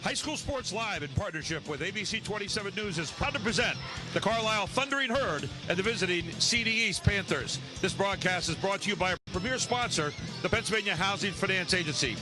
High School Sports Live in partnership with ABC 27 News is proud to present the Carlisle Thundering Herd and the visiting CD East Panthers. This broadcast is brought to you by our premier sponsor, the Pennsylvania Housing Finance Agency.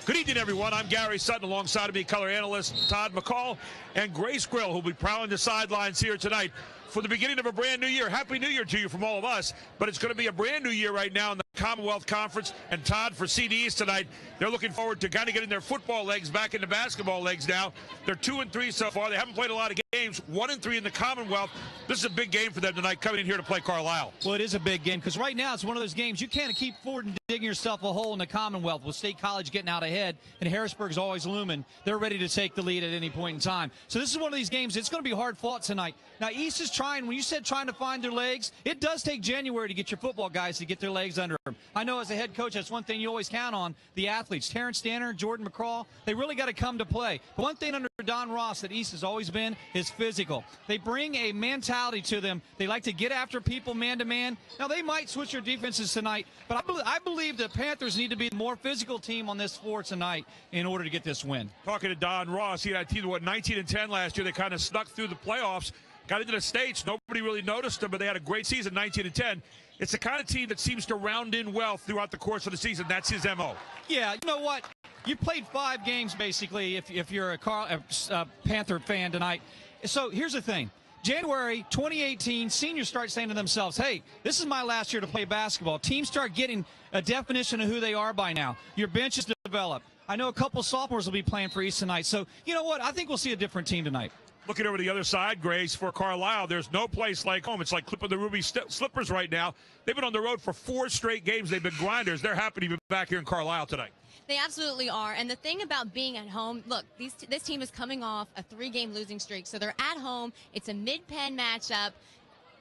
Good evening, everyone. I'm Gary Sutton. Alongside of me, color analyst Todd McCall and Grace Grill, who'll be prowling the sidelines here tonight for the beginning of a brand new year. Happy New Year to you from all of us, but it's going to be a brand new year right now in the Commonwealth Conference. And Todd, for CD East tonight, they're looking forward to kind of getting their football legs back into basketball legs now. They're 2-3 so far. They haven't played a lot of games, 1-3 in the Commonwealth. This is a big game for them tonight, coming in here to play Carlisle. Well, it is a big game because right now it's one of those games you can't keep forward and digging yourself a hole in the Commonwealth with State College getting out ahead and Harrisburg's always looming. They're ready to take the lead at any point in time. So this is one of these games. It's going to be hard fought tonight. Now, East is trying, when you said trying to find their legs, it does take January to get your football guys to get their legs under them. I know as a head coach, that's one thing you always count on, the athletes. Terrence Danner, Jordan McCraw, they really got to come to play. But one thing under Don Ross that East has always been is physical. They bring a mentality to them. They like to get after people man-to-man. Now, they might switch their defenses tonight, but I believe the Panthers need to be the more physical team on this floor tonight in order to get this win. Talking to Don Ross, he had a team that went 19-10 last year. They kind of snuck through the playoffs, got into the States. Nobody really noticed them, but they had a great season, 19-10. It's the kind of team that seems to round in well throughout the course of the season. That's his MO. Yeah, you know what? You played 5 games, basically, if you're a Panther fan tonight. So here's the thing. January 2018, seniors start saying to themselves, hey, this is my last year to play basketball. Teams start getting a definition of who they are by now. Your bench is developed. I know a couple sophomores will be playing for East tonight. So, you know what? I think we'll see a different team tonight. Looking over the other side, Grace, for Carlisle, there's no place like home. It's like clipping the ruby slippers right now. They've been on the road for 4 straight games. They've been grinders. They're happy to be back here in Carlisle tonight. They absolutely are. And the thing about being at home, look, this team is coming off a 3-game losing streak. So they're at home. It's a mid-pen matchup.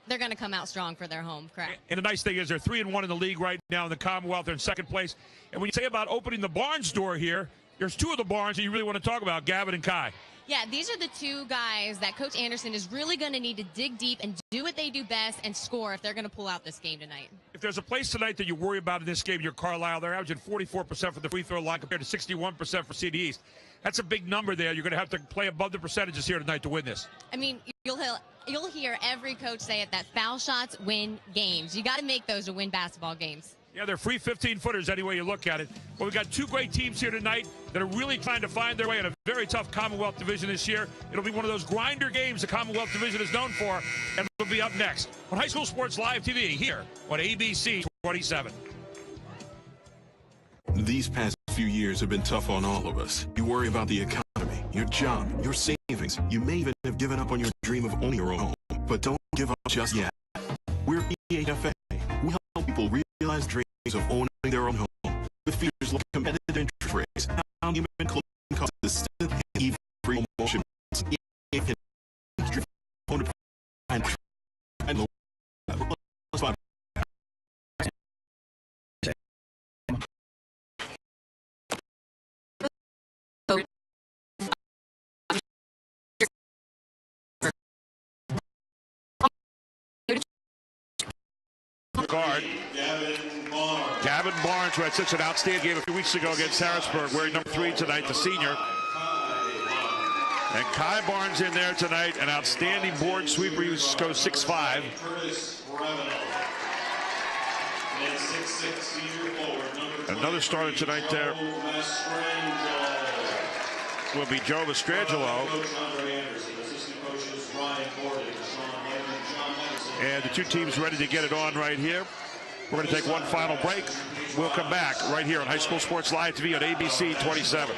They're going to come out strong for their home crowd. And the nice thing is they're 3-1 in the league right now in the Commonwealth. They're in second place. And when you say about opening the Barnes door here, there's 2 of the Barnes that you really want to talk about, Gavin and Kai. Yeah, these are the 2 guys that Coach Anderson is really going to need to dig deep and do what they do best and score if they're going to pull out this game tonight. If there's a place tonight that you worry about in this game, you're Carlisle. They're averaging 44% for the free throw line compared to 61% for CD East. That's a big number there. You're going to have to play above the percentages here tonight to win this. I mean, you'll hear every coach say it, that foul shots win games. You got to make those to win basketball games. Yeah, they're free 15-footers any way you look at it. But we've got 2 great teams here tonight that are really trying to find their way in a very tough Commonwealth division this year. It'll be one of those grinder games the Commonwealth division is known for, and it'll be up next on High School Sports Live TV here on ABC 27. These past few years have been tough on all of us. You worry about the economy, your job, your savings. You may even have given up on your dream of owning your own home. But don't give up just yet. We're EHFA. We help people realize dreams of owning their own home with features like competitive interest rates, down payment, closing costs, assistance, and even free motion. Guard Gavin Barnes, who had such an outstanding game a few weeks ago against Harrisburg, wearing number 3 tonight, the senior. And Kai Barnes in there tonight, an outstanding board sweeper who goes 6'5". Another starter tonight there will be Joe Mastrangelo. And the 2 teams ready to get it on right here. We're going to take one final break. We'll come back right here on High School Sports Live TV on ABC 27.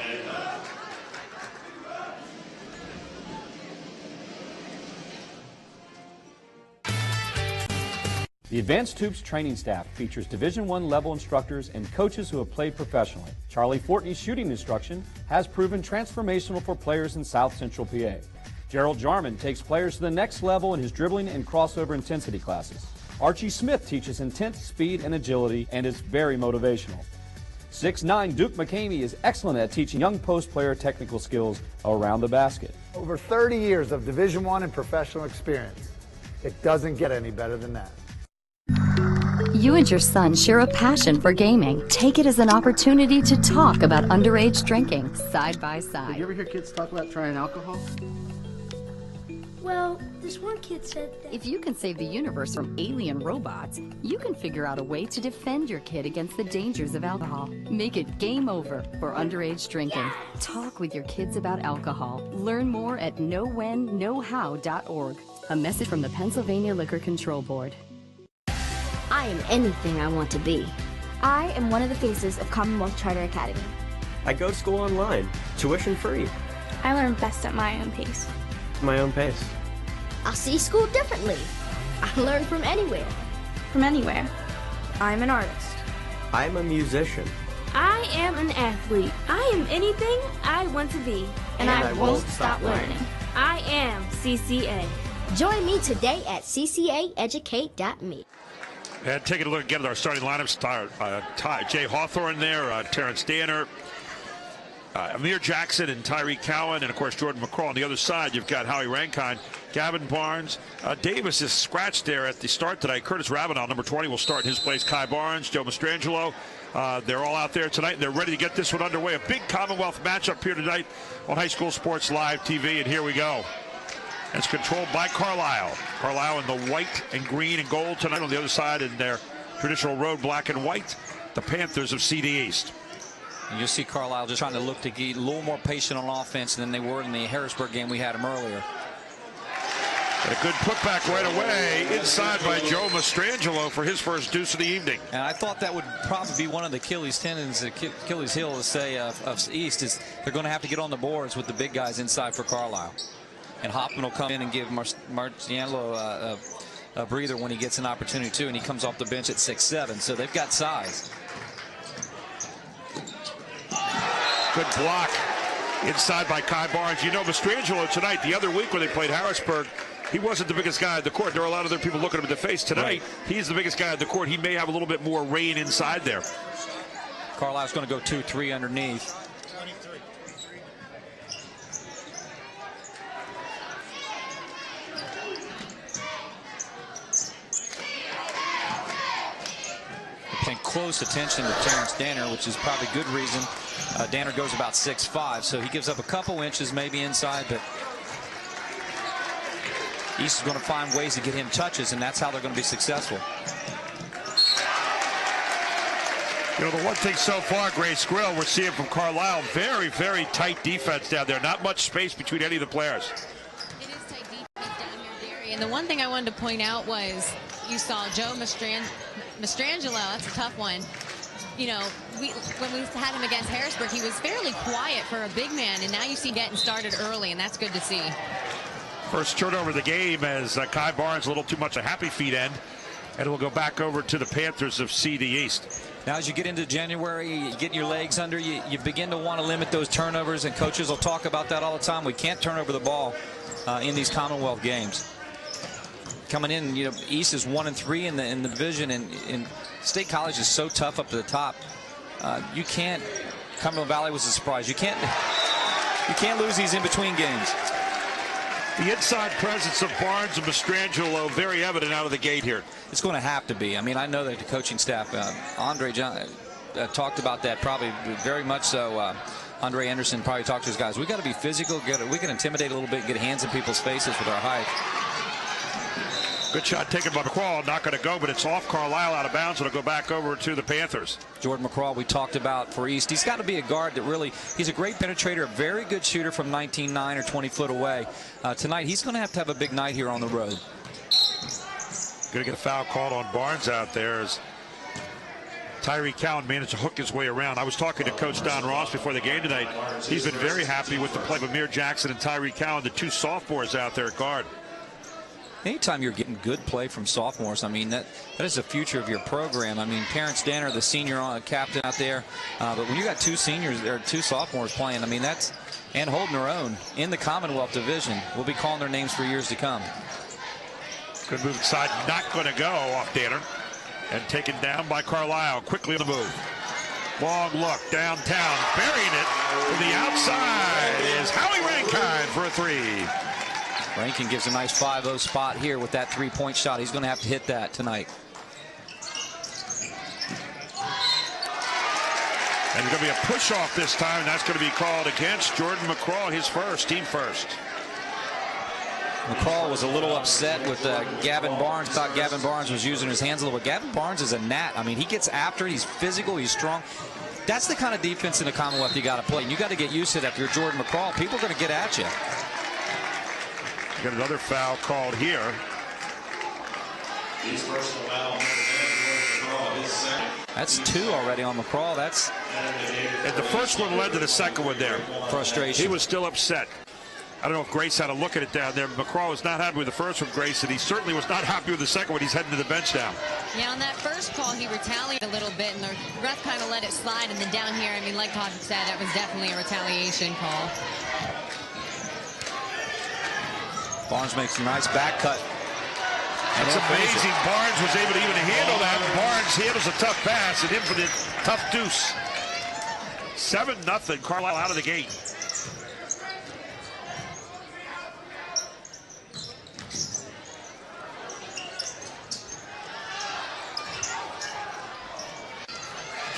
The Advanced Hoops training staff features Division I level instructors and coaches who have played professionally. Charlie Fortney's shooting instruction has proven transformational for players in South Central PA. Gerald Jarman takes players to the next level in his dribbling and crossover intensity classes. Archie Smith teaches intense speed and agility and is very motivational. 6'9" Duke McCamey is excellent at teaching young post player technical skills around the basket. Over 30 years of Division I and professional experience. It doesn't get any better than that. You and your son share a passion for gaming. Take it as an opportunity to talk about underage drinking side by side. Did you ever hear kids talk about trying alcohol? Well, this one kid said that If you can save the universe from alien robots, you can figure out a way to defend your kid against the dangers of alcohol. Make it game over for underage drinking. Talk with your kids about alcohol. Learn more at knowwhenknowhow.org. A message from the Pennsylvania Liquor Control Board. I am anything I want to be. I am one of the faces of Commonwealth Charter Academy. I go to school online, tuition free. I learn best at my own pace. My own pace. I see school differently. I learn from anywhere. From anywhere. I'm an artist. I'm a musician. I am an athlete. I am anything I want to be. And I won't stop learning. I am CCA. Join me today at ccaeducate.me. And taking a look again at our starting lineups, Jay Hawthorne there, Terrence Danner, Amir Jackson and Tyreek Cowan, and of course Jordan McCraw. On the other side, you've got Howie Rankine, Gavin Barnes. Davis is scratched there at the start tonight. Curtis Ravenel, number 20, will start in his place. Kai Barnes, Joe Mastrangelo. They're all out there tonight, and they're ready to get this one underway. A big Commonwealth matchup here tonight on High School Sports Live TV, and here we go. It's controlled by Carlisle. Carlisle in the white and green and gold tonight. On the other side in their traditional road black and white, the Panthers of CD East. And you'll see Carlisle just trying to look to get a little more patient on offense than they were in the Harrisburg game we had them earlier. And a good putback right away inside by Joe Mastrangelo for his first deuce of the evening. And I thought that would probably be one of the Achilles tendons, Achilles heel, to say, of East, is they're going to have to get on the boards with the big guys inside for Carlisle. And Hoffman will come in and give Marciano a breather when he gets an opportunity too, and he comes off the bench at 6'7", so they've got size. Good block inside by Kai Barnes. You know, Mastrangelo tonight, the other week when they played Harrisburg, he wasn't the biggest guy at the court. There were a lot of other people looking him in the face. Tonight, he's the biggest guy at the court. He may have a little bit more rain inside there. Carlisle's going to go 2-3 underneath. Paying close attention to Terrence Danner, which is probably good reason. Danner goes about 6'5", so he gives up a couple inches maybe inside, but East is going to find ways to get him touches, and that's how they're going to be successful. You know, the one thing so far, Grace Grill, we're seeing from Carlisle, very, very tight defense down there. Not much space between any of the players. It is tight defense down here, Gary. And the one thing I wanted to point out was you saw Joe Mastrangelo. That's a tough one. You know, when we had him against Harrisburg, he was fairly quiet for a big man, and now you see getting started early, and that's good to see. First turnover of the game as Kai Barnes a little too much a happy feet end, and it will go back over to the Panthers of CD East. Now, as you get into January, you get your legs under you, you begin to want to limit those turnovers, and coaches will talk about that all the time. We can't turn over the ball in these Commonwealth games. Coming in, you know, East is 1-3 in the division, and State College is so tough up to the top. You can't. Cumberland Valley was a surprise. You can't lose these in between games. The inside presence of Barnes and Mastrangelo very evident out of the gate here. It's going to have to be. I mean, I know that the coaching staff, Andre John, talked about that probably very much so. Andre Anderson probably talked to his guys. We got to be physical. We can intimidate a little bit, get hands in people's faces with our height. Good shot taken by McCraw. Not going to go, but it's off Carlisle out of bounds. It'll go back over to the Panthers. Jordan McCraw, we talked about for East. He's got to be a guard that really, he's a great penetrator, a very good shooter from 19-9 or 20 foot away. Tonight, he's going to have a big night here on the road. Going to get a foul called on Barnes out there as Tyreek Cowan managed to hook his way around. I was talking to Coach Don Ross before the game tonight. He's been very happy with the play of Amir Jackson and Tyreek Cowan, the two sophomores out there at guard. Anytime you're getting good play from sophomores, I mean, that is the future of your program. I mean, Terrence Danner, the senior captain out there, but when you got two seniors or two sophomores playing, I mean, that's, and holding their own in the Commonwealth division. We'll be calling their names for years to come. Good move inside, not going to go off Danner, and taken down by Carlisle. Quickly on the move. Long look downtown, burying it to the outside is Howie Rankine for a three. Rankin gives a nice 5-0 spot here with that three-point shot. He's going to have to hit that tonight. And there's going to be a push-off this time, and that's going to be called against Jordan McCraw, his first, team first. McCraw was a little upset with Gavin Barnes. Thought Gavin Barnes was using his hands a little bit. Gavin Barnes is a gnat. I mean, he gets after it. He's physical. He's strong. That's the kind of defense in the Commonwealth you got to play. And you got to get used to that. If you're Jordan McCraw, people are going to get at you. Got another foul called here. That's 2 already on McCraw. And the first one led to the second one there. Frustration. He was still upset. I don't know if Grace had a look at it down there. McCraw was not happy with the first one, Grace, and he certainly was not happy with the second one. He's heading to the bench now. Yeah, on that first call, he retaliated a little bit, and the ref kind of let it slide. And then down here, I mean, like Todd said, that was definitely a retaliation call. Barnes makes a nice back cut. It's amazing. Barnes was able to even handle that. Barnes handles a tough pass and in for the tough deuce. 7-0. Carlisle out of the gate.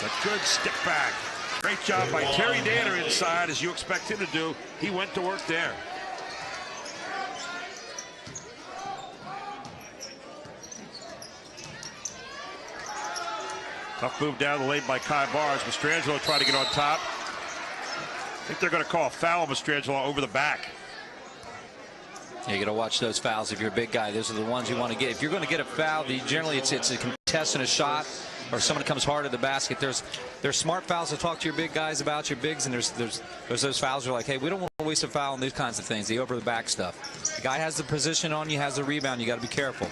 A good step back. Great job by Terry Danner inside, as you expect him to do. He went to work there. Tough move down the lane by Kai Barnes. Mastrangelo trying to get on top. I think they're going to call a foul on Mastrangelo over the back. Yeah, you got to watch those fouls if you're a big guy. Those are the ones you want to get. If you're going to get a foul, generally it's a contest and a shot, or someone comes hard at the basket. There's smart fouls to talk to your big guys about, your bigs, and there's those fouls that are like, hey, we don't want to waste a foul on these kinds of things, the over the back stuff. The guy has the position on you, has the rebound. You got to be careful.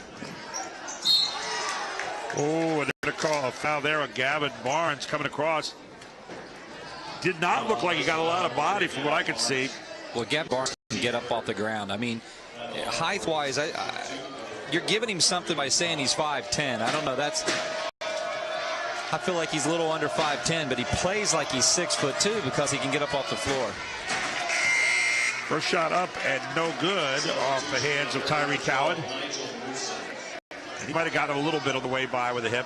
Oh, and they're going to call a foul there on Gavin Barnes coming across. Did not look like he got a lot of body from what I could see. Well, Gavin Barnes can get up off the ground. I mean, height-wise, you're giving him something by saying he's 5'10". I don't know. I feel like he's a little under 5'10", but he plays like he's 6'2" because he can get up off the floor. First shot up and no good off the hands of Tyree Coward. He might have gotten a little bit on the way by with a hip.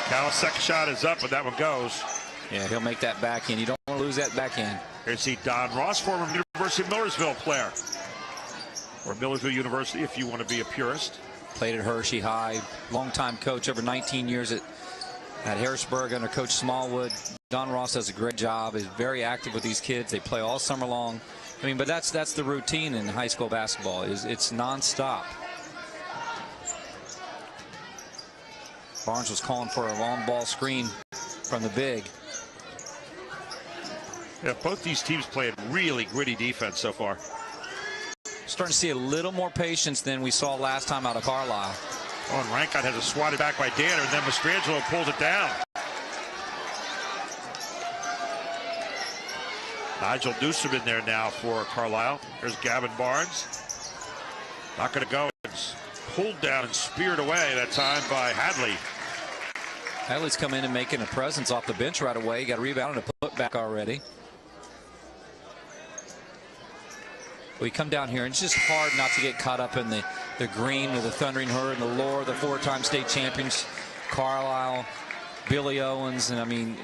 Cowell's second shot is up, but that one goes. Yeah, he'll make that back end. You don't want to lose that back end. Here you see Don Ross, former University of Millersville player. Or Millersville University, if you want to be a purist. Played at Hershey High. Longtime coach, over 19 years at Harrisburg under Coach Smallwood. Don Ross does a great job. He's very active with these kids. They play all summer long. I mean, but that's the routine in high school basketball. It's nonstop. Barnes was calling for a long ball screen from the big. Yeah, both these teams playing really gritty defense so far. Starting to see a little more patience than we saw last time out of Carlisle. Oh, and Rankine has a swatted back by Danner, and then Mastrangelo pulls it down. Nigel Newsom in there now for Carlisle. There's Gavin Barnes. Not going to go. It's pulled down and speared away that time by Hadley. Hadley's come in and making a presence off the bench right away. Got a rebound and a putback already. We come down here, and it's just hard not to get caught up in the green with the Thundering Herd and the lore, the 4-time state champions, Carlisle, Billy Owens, and I mean,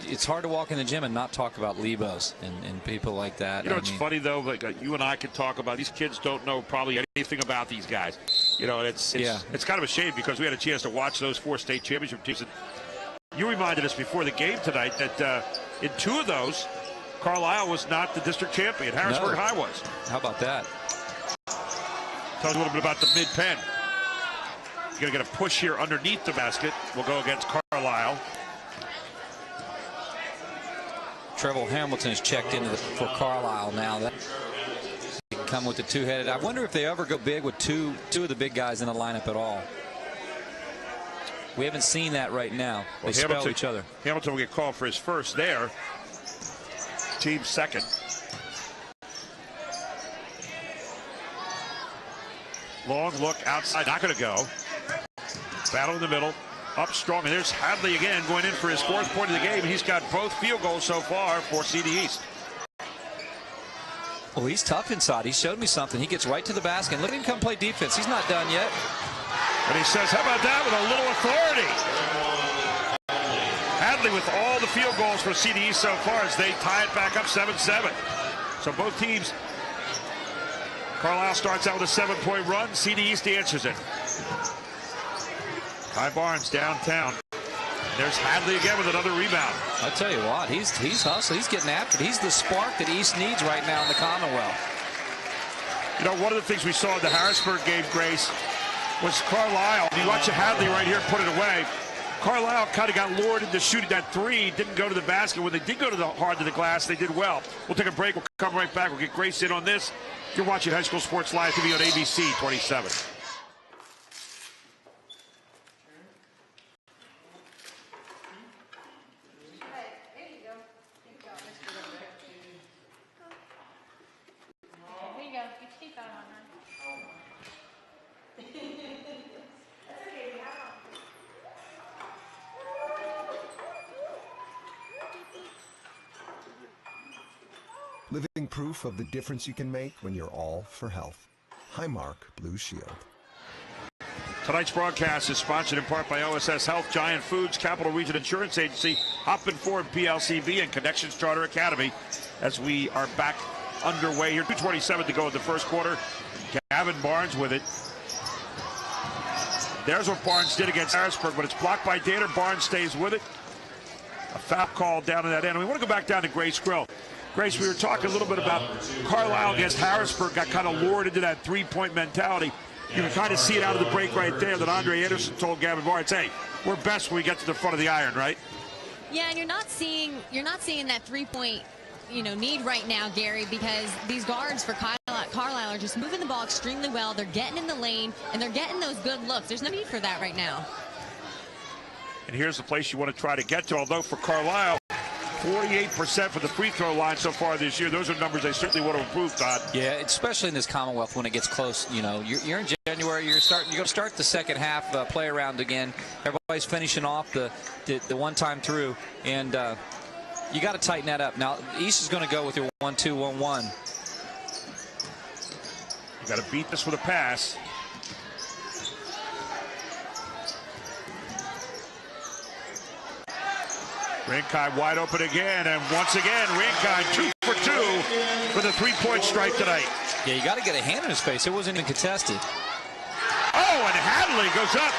it's hard to walk in the gym and not talk about Lebos and people like that. You know, it's funny though, like you and I could talk about, these kids don't know probably anything about these guys. You know, it's kind of a shame because we had a chance to watch those 4 state championship teams. And you reminded us before the game tonight that in 2 of those, Carlisle was not the district champion. Harrisburg High was. How about that? Tell us a little bit about the mid-pen. You're going to get a push here underneath the basket. We'll go against Carlisle. Trevor Hamilton is checked in for Carlisle now. That he can come with the two-headed. I wonder if they ever go big with two of the big guys in the lineup at all. We haven't seen that right now. They spell each other. Hamilton will get called for his first there. Team second. Long look outside, not going to go. Battle in the middle, up strong, and there's Hadley again going in for his 4th point of the game. He's got both field goals so far for CD East. Well, he's tough inside. He showed me something. He gets right to the basket. Look at him come play defense. He's not done yet. And he says, how about that with a little authority? Hadley with all the field goals for CDE so far as they tie it back up 7-7. So both teams, Carlisle starts out with a 7-point run. CD East answers it. Kai Barnes downtown. There's Hadley again with another rebound. I'll tell you what, he's hustling. He's getting after it. He's the spark that East needs right now in the Commonwealth. You know, one of the things we saw in the Harrisburg game, Grace, was Carlisle. You watch Hadley right here put it away. Carlisle kind of got lured into shooting that three, didn't go to the basket. When they did go to the hard to the glass, they did well. We'll take a break. We'll come right back. We'll get Grace in on this. You're watching High School Sports Live TV on ABC 27. Living proof of the difference you can make when you're all for health. Highmark Blue Shield. Tonight's broadcast is sponsored in part by OSS Health, Giant Foods, Capital Region Insurance Agency, Hoppin Ford PLCV, and Connections Charter Academy. As we are back underway here, 2:27 to go in the first quarter. Gavin Barnes with it. There's what Barnes did against Harrisburg, but it's blocked by Danner. Barnes stays with it. A foul call down to that end. And we want to go back down to Grace Grill. Grace, we were talking a little bit about Carlisle against Harrisburg, got kind of lured into that three-point mentality. You can kind of see it out of the break right there that Andre Anderson told Gavin Barnes, hey, we're best when we get to the front of the iron, right? Yeah, and you're not seeing that three-point, need right now, Gary, because these guards for Carlisle are just moving the ball extremely well. They're getting in the lane, and they're getting those good looks. There's no need for that right now. And here's the place you want to try to get to, although for Carlisle, 48% for the free throw line so far this year. Those are numbers they certainly want to improve, Todd. Yeah, especially in this Commonwealth when it gets close. You're in January. You're going to start the second half play around again. Everybody's finishing off the one-time through, and you got to tighten that up. Now, East is going to go with your 1-2-1-1. You got to beat this with a pass. Rinkai wide open again, and once again, Rinkai 2 for 2 for the three-point strike tonight. Yeah, you got to get a hand in his face. It wasn't even contested. Oh, and Hadley goes up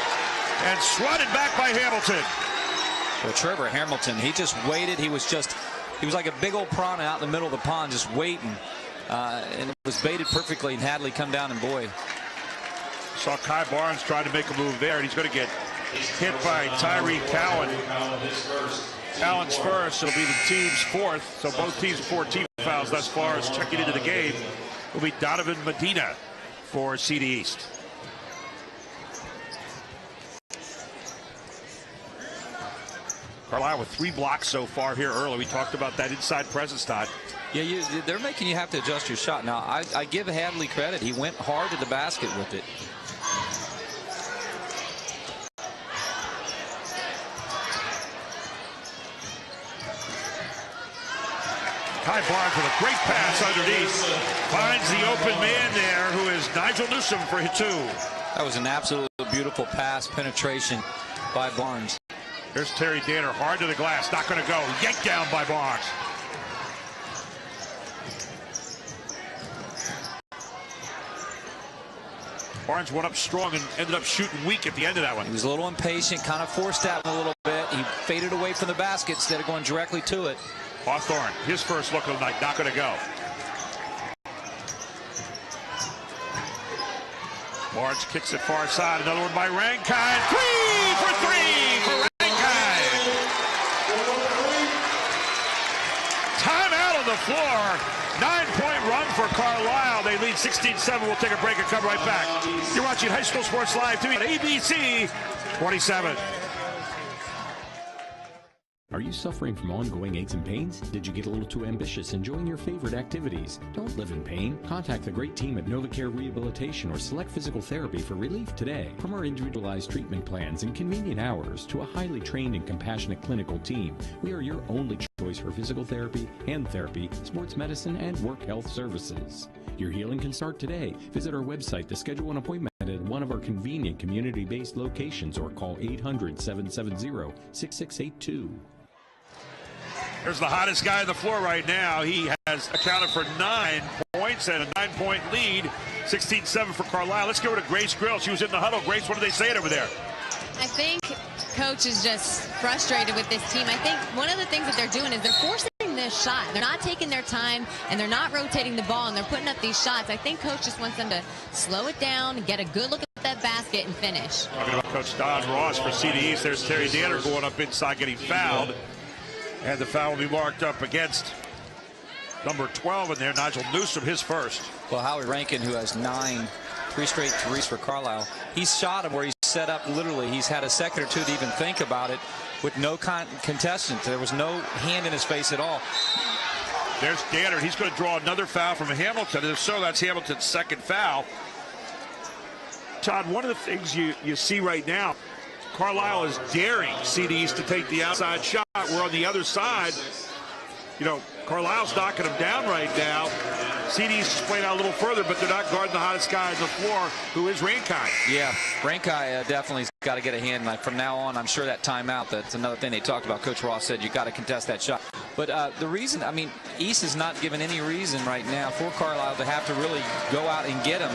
and swatted back by Hamilton. Well, Trevor Hamilton, he just waited. He was like a big old piranha out in the middle of the pond, just waiting. And it was baited perfectly, and Hadley come down, and boy. Saw Kai Barnes trying to make a move there, and he's going to get hit by Tyree Cowan. Cowan's first. It'll be the team's fourth. So both teams 4 team fouls thus far. As checking into the game will be Donovan Medina for CD East. Carlisle with 3 blocks so far here early. We talked about that inside presence, Todd. Yeah, they're making you have to adjust your shot. Now, I give Hadley credit. He went hard to the basket with it. Kai Barnes with a great pass underneath. Finds the open man there, who is Nigel Newsom for hit 2. That was an absolutely beautiful pass penetration by Barnes. Here's Terry Danner, hard to the glass, not going to go. Yanked down by Barnes. Barnes went up strong and ended up shooting weak at the end of that one. He was a little impatient, kind of forced that one a little bit. He faded away from the basket instead of going directly to it. Hawthorne, his first look like not going to go. Barnes kicks it far side. Another one by Rinkai. 3 for 3 for Rinkai. Timeout on the floor. 9-point run for Carlisle. They lead 16-7. We'll take a break and come right back. You're watching High School Sports Live TV at ABC 27. Are you suffering from ongoing aches and pains? Did you get a little too ambitious enjoying your favorite activities? Don't live in pain. Contact the great team at NovaCare Rehabilitation or Select Physical Therapy for relief today. From our individualized treatment plans and convenient hours to a highly trained and compassionate clinical team, we are your only choice for physical therapy, hand therapy, sports medicine, and work health services. Your healing can start today. Visit our website to schedule an appointment at one of our convenient community-based locations or call 800-770-6682. Here's the hottest guy on the floor right now. He has accounted for 9 points and a 9-point lead. 16-7 for Carlisle. Let's go to Grace Grill. She was in the huddle. Grace, what are they saying over there? I think Coach is just frustrated with this team. I think one of the things that they're doing is they're forcing this shot. They're not taking their time, and they're not rotating the ball, and they're putting up these shots. I think Coach just wants them to slow it down, get a good look at that basket, and finish. Talking about Coach Don Ross for CD East. There's Terry Danner going up inside, getting fouled. And the foul will be marked up against number 12 in there, Nigel Newsom, his first. Well, Howie Rankin, who has 9 straight threes for Carlisle, he's shot him where he's set up literally. He's had a second or two to even think about it with no contestant. There was no hand in his face at all. There's Danner. He's going to draw another foul from Hamilton. And if so, that's Hamilton's second foul. Todd, one of the things you see right now, Carlisle is daring CDs to take the outside shot. We're on the other side. You know, Carlisle's knocking them down right now. CD's just playing out a little further, but they're not guarding the hottest guy on the floor, who is Rankai. Yeah, Rankai definitely got to get a hand. Like from now on, I'm sure that timeout, that's another thing they talked about. Coach Ross said you got to contest that shot. But the reason, I mean, East is not given any reason right now for Carlisle to have to really go out and get him.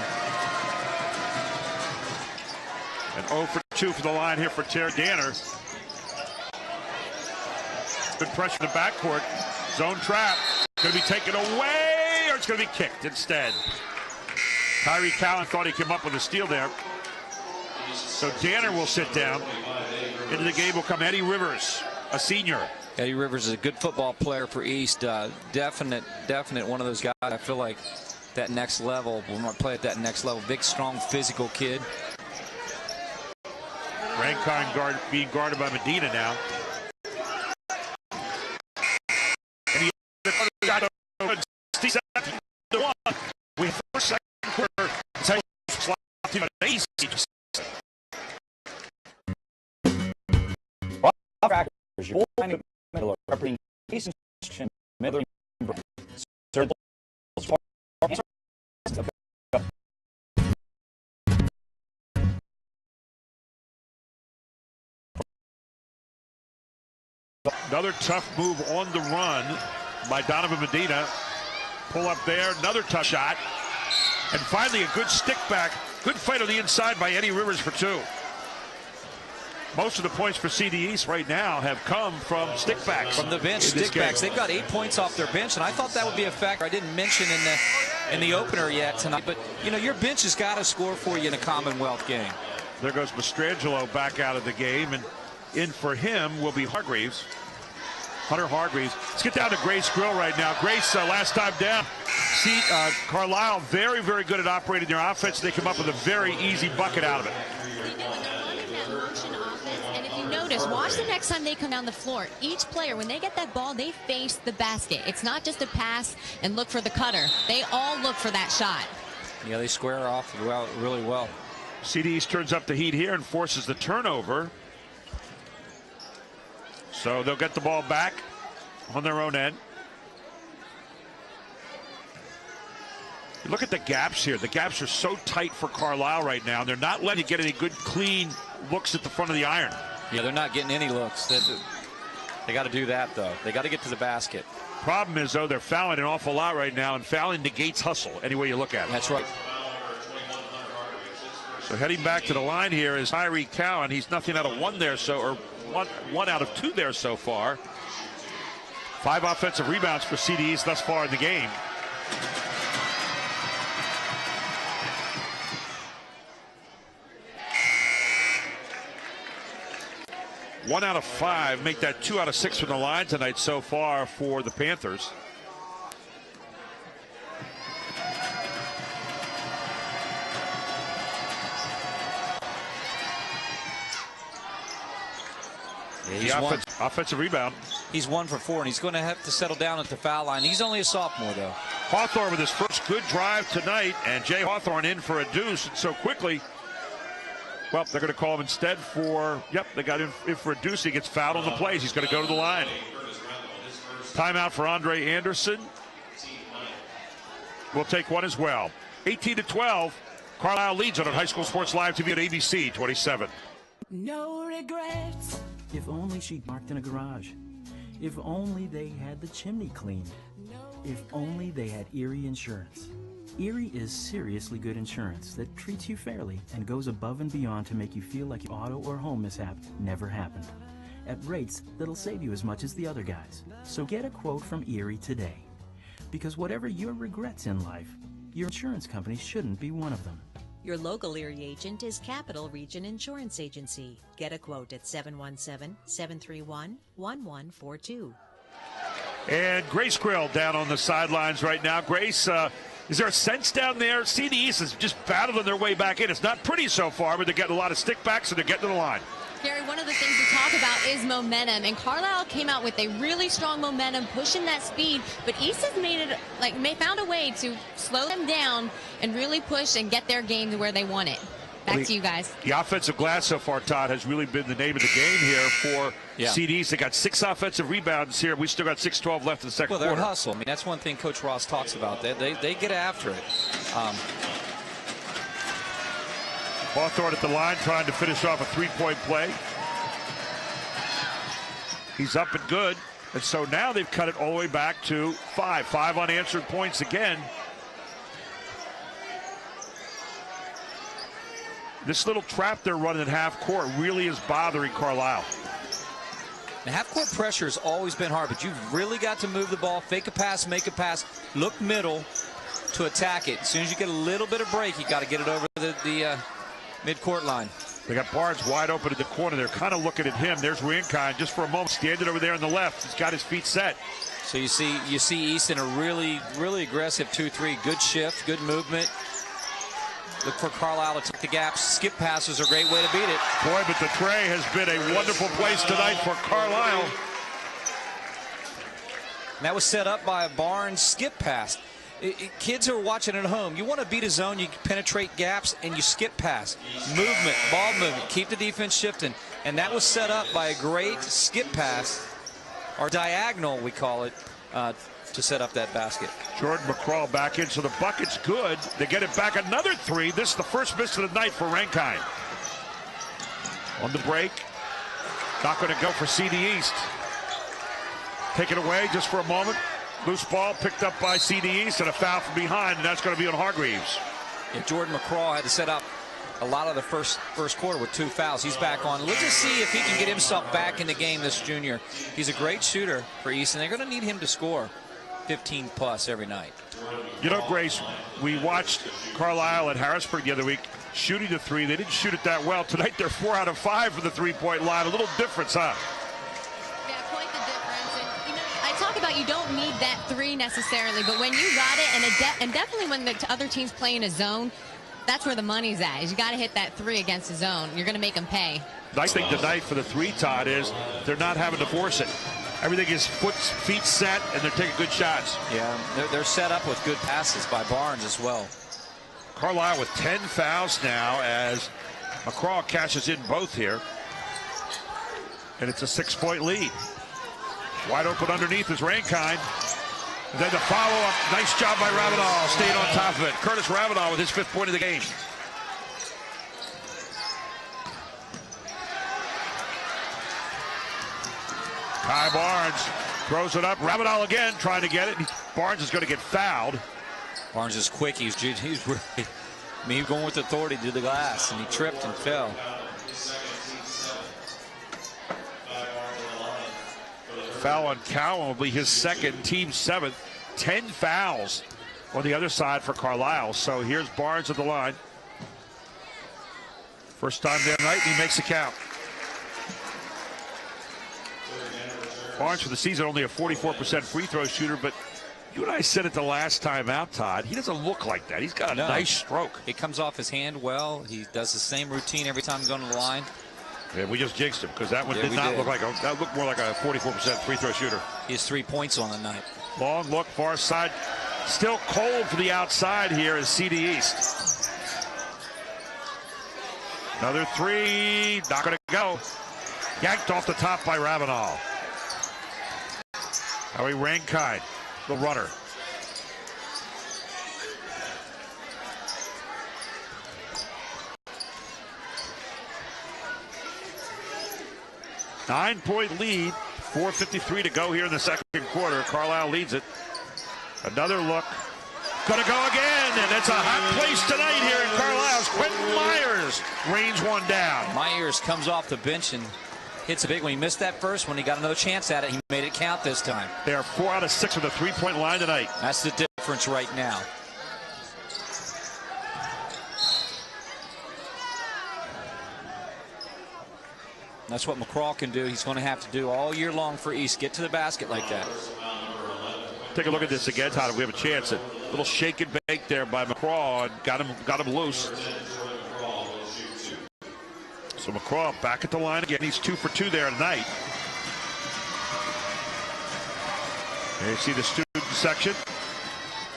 And 0 for 2 for the line here for Terry Danner. Good pressure in the backcourt. Zone trap. Going to be taken away, or it's going to be kicked instead. Tyree Cowan thought he came up with a steal there. So Danner will sit down. Into the game will come Eddie Rivers, a senior. Eddie Rivers is a good football player for East. Definite one of those guys. I feel like that next level, we want to play at that next level. Big, strong, physical kid. Rankin being guarded by Medina now. And we have first, second quarter. Another tough move on the run by Donovan Medina. Pull up there, another tough shot. And finally a good stick back. Good fight on the inside by Eddie Rivers for 2. Most of the points for CD East right now have come from stick backs. From the bench, stick backs. They've got 8 points off their bench, and I thought that would be a factor I didn't mention in the opener yet tonight. But, you know, your bench has got to score for you in a Commonwealth game. There goes Mastrangelo back out of the game, and in for him will be Hargreaves. Hunter Hargreaves. Let's get down to Grace Grill right now. Grace, last time down. See, Carlisle very, very good at operating their offense. They come up with a very easy bucket out of it. And if you notice, watch the next time they come down the floor. Each player, when they get that ball, they face the basket. It's not just a pass and look for the cutter. They all look for that shot. Yeah, they square off really well. CD East turns up the heat here and forces the turnover. So they'll get the ball back on their own end. Look at the gaps here. The gaps are so tight for Carlisle right now. They're not letting you get any good, clean looks at the front of the iron. Yeah, they're not getting any looks. They got to do that, though. They got to get to the basket. Problem is, though, they're fouling an awful lot right now, and fouling negates hustle any way you look at it. That's right. So heading back to the line here is Tyree Cowan. He's nothing out of 1 there, or one out of 2 there so far. 5 offensive rebounds for CD East thus far in the game. One out of 5, make that 2 out of 6 from the line tonight so far for the Panthers. Yeah, he's Offensive rebound. He's 1 for 4, and he's going to have to settle down at the foul line. He's only a sophomore, though. Hawthorne with his first good drive tonight, and Jay Hawthorne in for a deuce. And so quickly, well, they're going to call him instead for, they got in for a deuce. He gets fouled on the plays. He's going to go to the line. Timeout for Andre Anderson. We'll take one as well. 18-12. Carlisle leads on High School Sports Live TV at ABC 27. No regrets. If only she'd parked in a garage. If only they had the chimney cleaned. If only they had Erie Insurance. Erie is seriously good insurance that treats you fairly and goes above and beyond to make you feel like your auto or home mishap never happened. At rates that'll save you as much as the other guys. So get a quote from Erie today. Because whatever your regrets in life, your insurance company shouldn't be one of them. Your local Erie agent is Capital Region Insurance Agency. Get a quote at 717-731-1142. And Grace Grill down on the sidelines right now. Grace, is there a sense down there? CD East is just battling their way back in. It's not pretty so far, but they're getting a lot of stickbacks and they're getting to the line. Gary, one of the things we talk about is momentum, and Carlisle came out with a really strong momentum, pushing that speed, but East has found a way to slow them down and really push and get their game to where they want it. Back to you guys. The offensive glass so far, Todd, has really been the name of the game here for CDs. They got 6 offensive rebounds here. We still got 6:12 left in the second quarter. Well, they're hustle. I mean, that's one thing Coach Ross talks about. They get after it. Hawthorne at the line trying to finish off a 3-point play. He's up and good. And so now they've cut it all the way back to 5. 5 unanswered points again. This little trap they're running at half court really is bothering Carlisle. Now, half court pressure has always been hard, but you've really got to move the ball, fake a pass, make a pass, look middle to attack it. As soon as you get a little bit of break, you got to get it over the mid-court line. They got Barnes wide open in the corner. They're kind of looking at him. There's Rankine just for a moment, standing over there on the left. He's got his feet set. So you see East in a really, really aggressive 2-3. Good shift, good movement. Look for Carlisle to take the gaps. Skip passes are a great way to beat it. Boy, but the tray has been a wonderful place tonight for Carlisle. And that was set up by a Barnes skip pass. Kids who are watching at home, you want to beat a zone, you penetrate gaps, and you skip pass. Movement, ball movement, keep the defense shifting. And that was set up by a great skip pass, or diagonal, we call it, to set up that basket. Jordan McCraw back in, so the bucket's good. They get it back, another 3. This is the first miss of the night for Rankine. On the break, not going to go for CD East. Take it away just for a moment. Loose ball picked up by CD East and a foul from behind, and that's going to be on Hargreaves. Yeah, Jordan McCraw had to set up a lot of the first quarter with 2 fouls. He's back on. Let's just see if he can get himself back in the game, this junior. He's a great shooter for East, and they're going to need him to score 15 plus every night. You know, Grace, we watched Carlisle at Harrisburg the other week shooting the 3. They didn't shoot it that well. Tonight they're 4 out of 5 from the 3-point line. A little difference, huh? Yeah, quite the difference. And, I talk about you don't need that 3 necessarily, but when you got it, and definitely when the other teams play in a zone, that's where the money's at. Is you got to hit that 3 against the zone. You're going to make them pay. I think tonight for the 3, Todd, is they're not having to force it. Everything is feet set, and they're taking good shots. Yeah, they're set up with good passes by Barnes as well. Carlisle with 10 fouls now as McCraw cashes in both here. And it's a 6-point lead. Wide open underneath is Rankine. And then the follow-up, nice job by Ravenel, staying on top of it. Curtis Ravenel with his 5th point of the game. Kai Barnes throws it up. Ravenel again trying to get it. Barnes is going to get fouled. Barnes is quick. He's really, he's going with authority to the glass, and he tripped and fell. Foul on Cowan will be his 2nd, team 7th. 10 fouls on the other side for Carlisle. So here's Barnes at the line. First time there tonight, and he makes a count. Barnes for the season only a 44% free throw shooter, but you and I said it the last time out, Todd. He doesn't look like that. He's got a nice stroke. It comes off his hand well. He does the same routine every time going to the line. Yeah, we just jinxed him because that one did not look like that looked more like a 44% free throw shooter. He has 3 points on the night. Long look, far side. Still cold for the outside here is CD East. Another three, not going to go. Yanked off the top by Ravenel. Howie Rankine, the runner. Nine-point lead, 4:53 to go here in the second quarter. Carlisle leads it. Another look. Gonna go again, and it's a hot place tonight here in Carlisle. Quentin Myers rains one down. Myers comes off the bench and hits a big one. He missed that first one. He got another chance at it. He made it count this time. They are 4 out of 6 from the three-point line tonight. That's the difference right now. That's what McCraw can do. He's going to have to do all year long for East. Get to the basket like that. Take a look at this again, Todd. We have a chance. A little shake and bake there by McCraw and got him loose. So McCraw back at the line again. He's 2 for 2 there tonight. There you see the student section.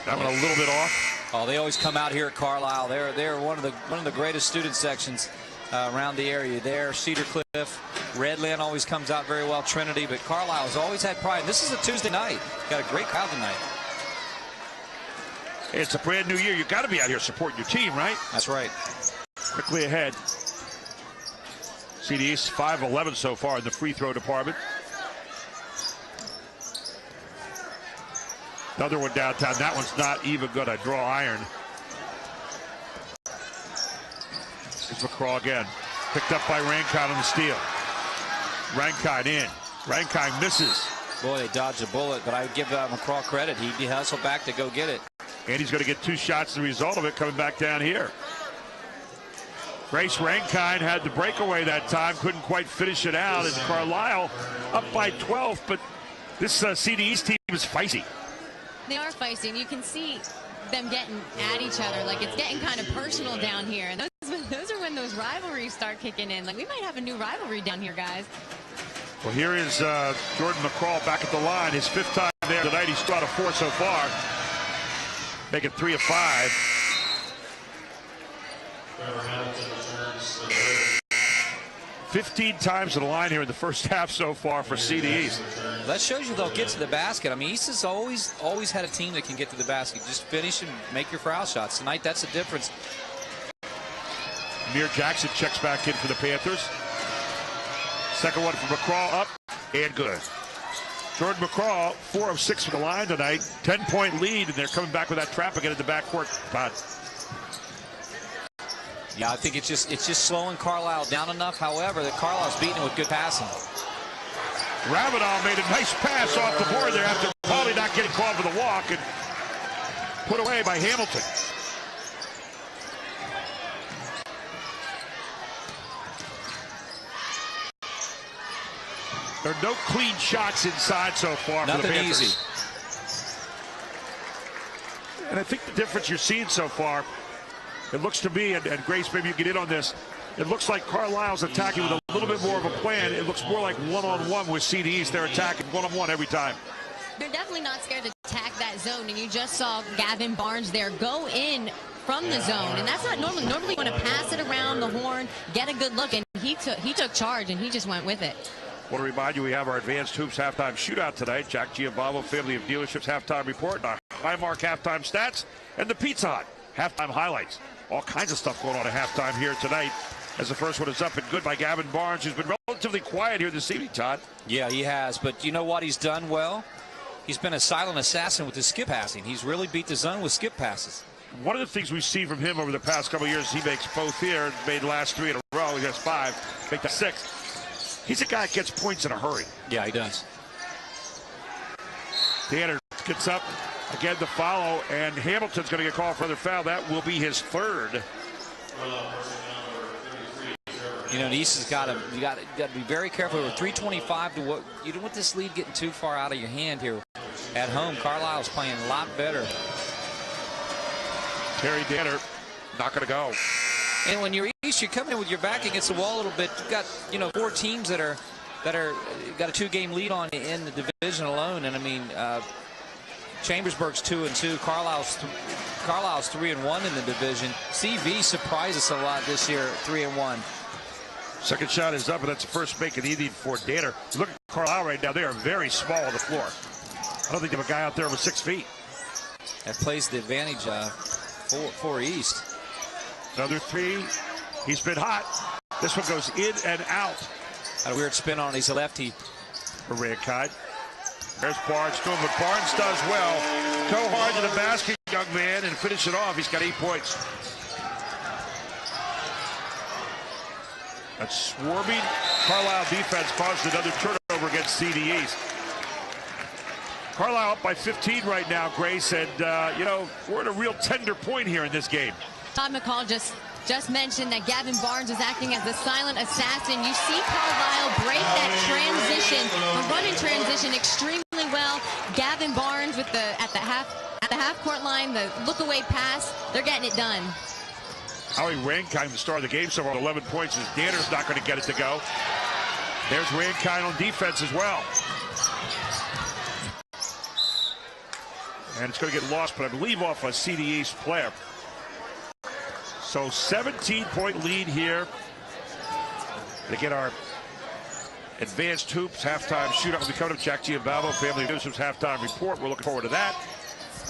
That one a little bit off. Oh, they always come out here at Carlisle. They're one of the greatest student sections around the area there. Cedar Cliff, Redland always comes out very well. Trinity, but Carlisle has always had pride. This is a Tuesday night. Got a great crowd tonight. It's a brand new year. You got to be out here supporting your team, right? That's right. Quickly ahead. CD East 5-11 so far in the free throw department. Another one downtown. That one's not even going to draw iron. It's McCraw again. Picked up by Rankine on the steal. Rankine in. Rankine misses. Boy, they dodged a bullet, but I give McCraw credit. He hustled back to go get it. And he's going to get 2 shots as a result of it coming back down here. Grace Rankine had the breakaway that time. Couldn't quite finish it out as Carlisle up by 12. But this CD East team is feisty. They are feisty, and you can see them getting at each other. Like, it's getting kind of personal down here. And those are when those rivalries start kicking in. Like, we might have a new rivalry down here, guys. Well, here is Jordan McCraw back at the line. His 5th time there tonight. He's got a 4 so far. Making 3 of 5. 15 times to the line here in the first half so far for CD East. That shows you they'll get to the basket. I mean, East has always had a team that can get to the basket. Just finish and make your foul shots. Tonight, that's the difference. Amir Jackson checks back in for the Panthers. Second one for McCraw, up and good. Jordan McCraw, 4 of 6 from the line tonight. 10-point lead, and they're coming back with that trap again in the backcourt. Todd. Yeah, I think it's just slowing Carlisle down enough. However, that Carlisle's beating it with good passing. Ravenel made a nice pass off the board there after probably not getting called for the walk and put away by Hamilton. There are no clean shots inside so far for the Panthers. Nothing easy. And I think the difference you're seeing so far, it looks to me, and Grace, maybe you get in on this, it looks like Carlisle's attacking with a little bit more of a plan. It looks more like one-on-one with CD East. They're attacking one-on-one every time. They're definitely not scared to attack that zone, and you just saw Gavin Barnes there go in from the zone, and that's not normally. Normally, you want to pass it around the horn, get a good look, and he took charge, and he just went with it. I want to remind you we have our Advanced Hoops halftime shootout tonight. Jack Giovanni, Family of Dealerships halftime report, our Highmark halftime stats, and the Pizza Hut halftime highlights. All kinds of stuff going on at halftime here tonight. As the first one is up and good by Gavin Barnes, who's been relatively quiet here this evening, Todd. Yeah, he has. But you know what he's done well? He's been a silent assassin with his skip passing. He's really beat the zone with skip passes. One of the things we've seen from him over the past couple of years, he makes both here, made the last 3 in a row. He has 5, make that 6. He's a guy that gets points in a hurry. Yeah, he does. Danner gets up, again the follow, and Hamilton's going to get called for another foul. That will be his 3rd. You know, East has got to be very careful. We're 3:25 to what. You don't want this lead getting too far out of your hand here. At home, Carlisle's playing a lot better. Terry Danner not going to go. And when you're East, you come in with your back against the wall a little bit. You've got, 4 teams that are got a 2-game lead on in the division alone. And I mean, Chambersburg's 2-2. Carlisle's 3-1 in the division. CV surprised us a lot this year, 3-1. Second shot is up, and that's the first make it easy for Danner. Look at Carlisle right now. They are very small on the floor. I don't think they have a guy out there over 6 feet. That plays the advantage for East. Another 3. He's been hot. This one goes in and out. Had a weird spin on it. He's a lefty. For Rankine. There's Barnes doing what Barnes does well. Go hard to the basket, young man, and finish it off. He's got 8 points. That swarming Carlisle defense caused another turnover against CD East. Carlisle up by 15 right now, Grace, and we're at a real tender point here in this game. Todd McCall just mentioned that Gavin Barnes is acting as the silent assassin. You see Carlisle break that transition, the running transition extremely well. Gavin Barnes with at the half court line, the look away pass, they're getting it done. Howie Rankine, the star of the game, so on 11 points, as Danner's not going to get it to go. There's Rankine on defense as well. And it's going to get lost, but I believe off a CD East player. So 17-point lead here. They get our advanced hoops halftime shootout. We'll be coming up. Jack Giambalvo, Family News' halftime report. We're looking forward to that.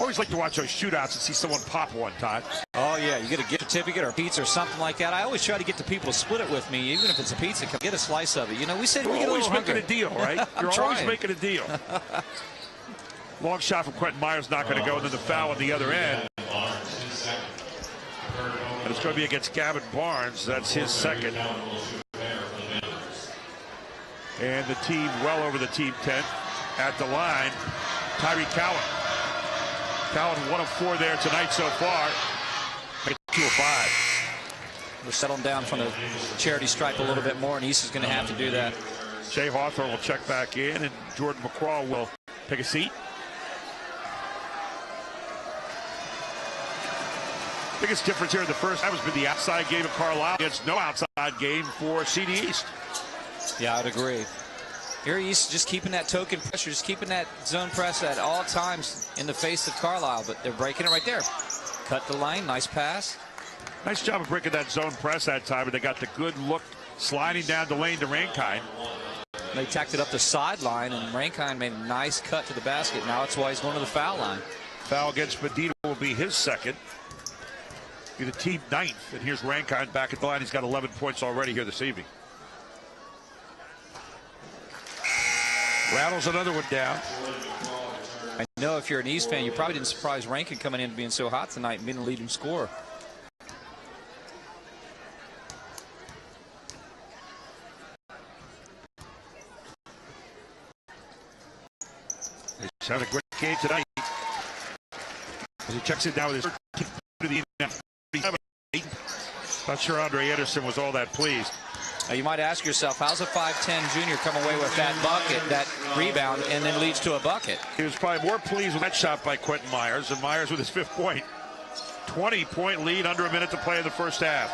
Always like to watch those shootouts and see someone pop one, Todd. Oh, yeah. You get a gift certificate or pizza or something like that. I always try to get the people to split it with me, even if it's a pizza. Come get a slice of it. We said we get always making a deal, right? You're always making a deal. Long shot from Quentin Myers, not going to go. And then the foul on the other end. And it's going to be against Gavin Barnes. That's his second. And the team well over the team 10 at the line. Tyree Cowan. Cowan 1 of 4 there tonight so far. 2 of 5. We're settling down from the charity stripe a little bit more, and East is going to have to do that. Jay Hawthorne will check back in, and Jordan McCraw will take a seat. Biggest difference here in the first half has been the outside game of Carlisle against no outside game for CD East. Yeah, I'd agree. Here East just keeping that token pressure, just keeping that zone press at all times in the face of Carlisle, but they're breaking it right there. Cut the line, nice pass. Nice job of breaking that zone press that time, but they got the good look sliding down the lane to Rankine. They tacked it up the sideline, and Rankine made a nice cut to the basket. Now it's why he's going to the foul line. Foul against Medina will be his second. Be the team 9th, and here's Rankine back at the line. He's got 11 points already here this evening. Rattles another one down. I know if you're an East fan, you probably didn't surprise Rankin coming in being so hot tonight and being the leading scorer. He's having a great game tonight. As he checks in now with his 13th to the evening. Not sure Andre Anderson was all that pleased. Now you might ask yourself, how's a 5'10" junior come away with that bucket, that rebound, and then leads to a bucket? He was probably more pleased with that shot by Quentin Myers, and Myers with his 5th point. 20-point lead, under a minute to play in the first half.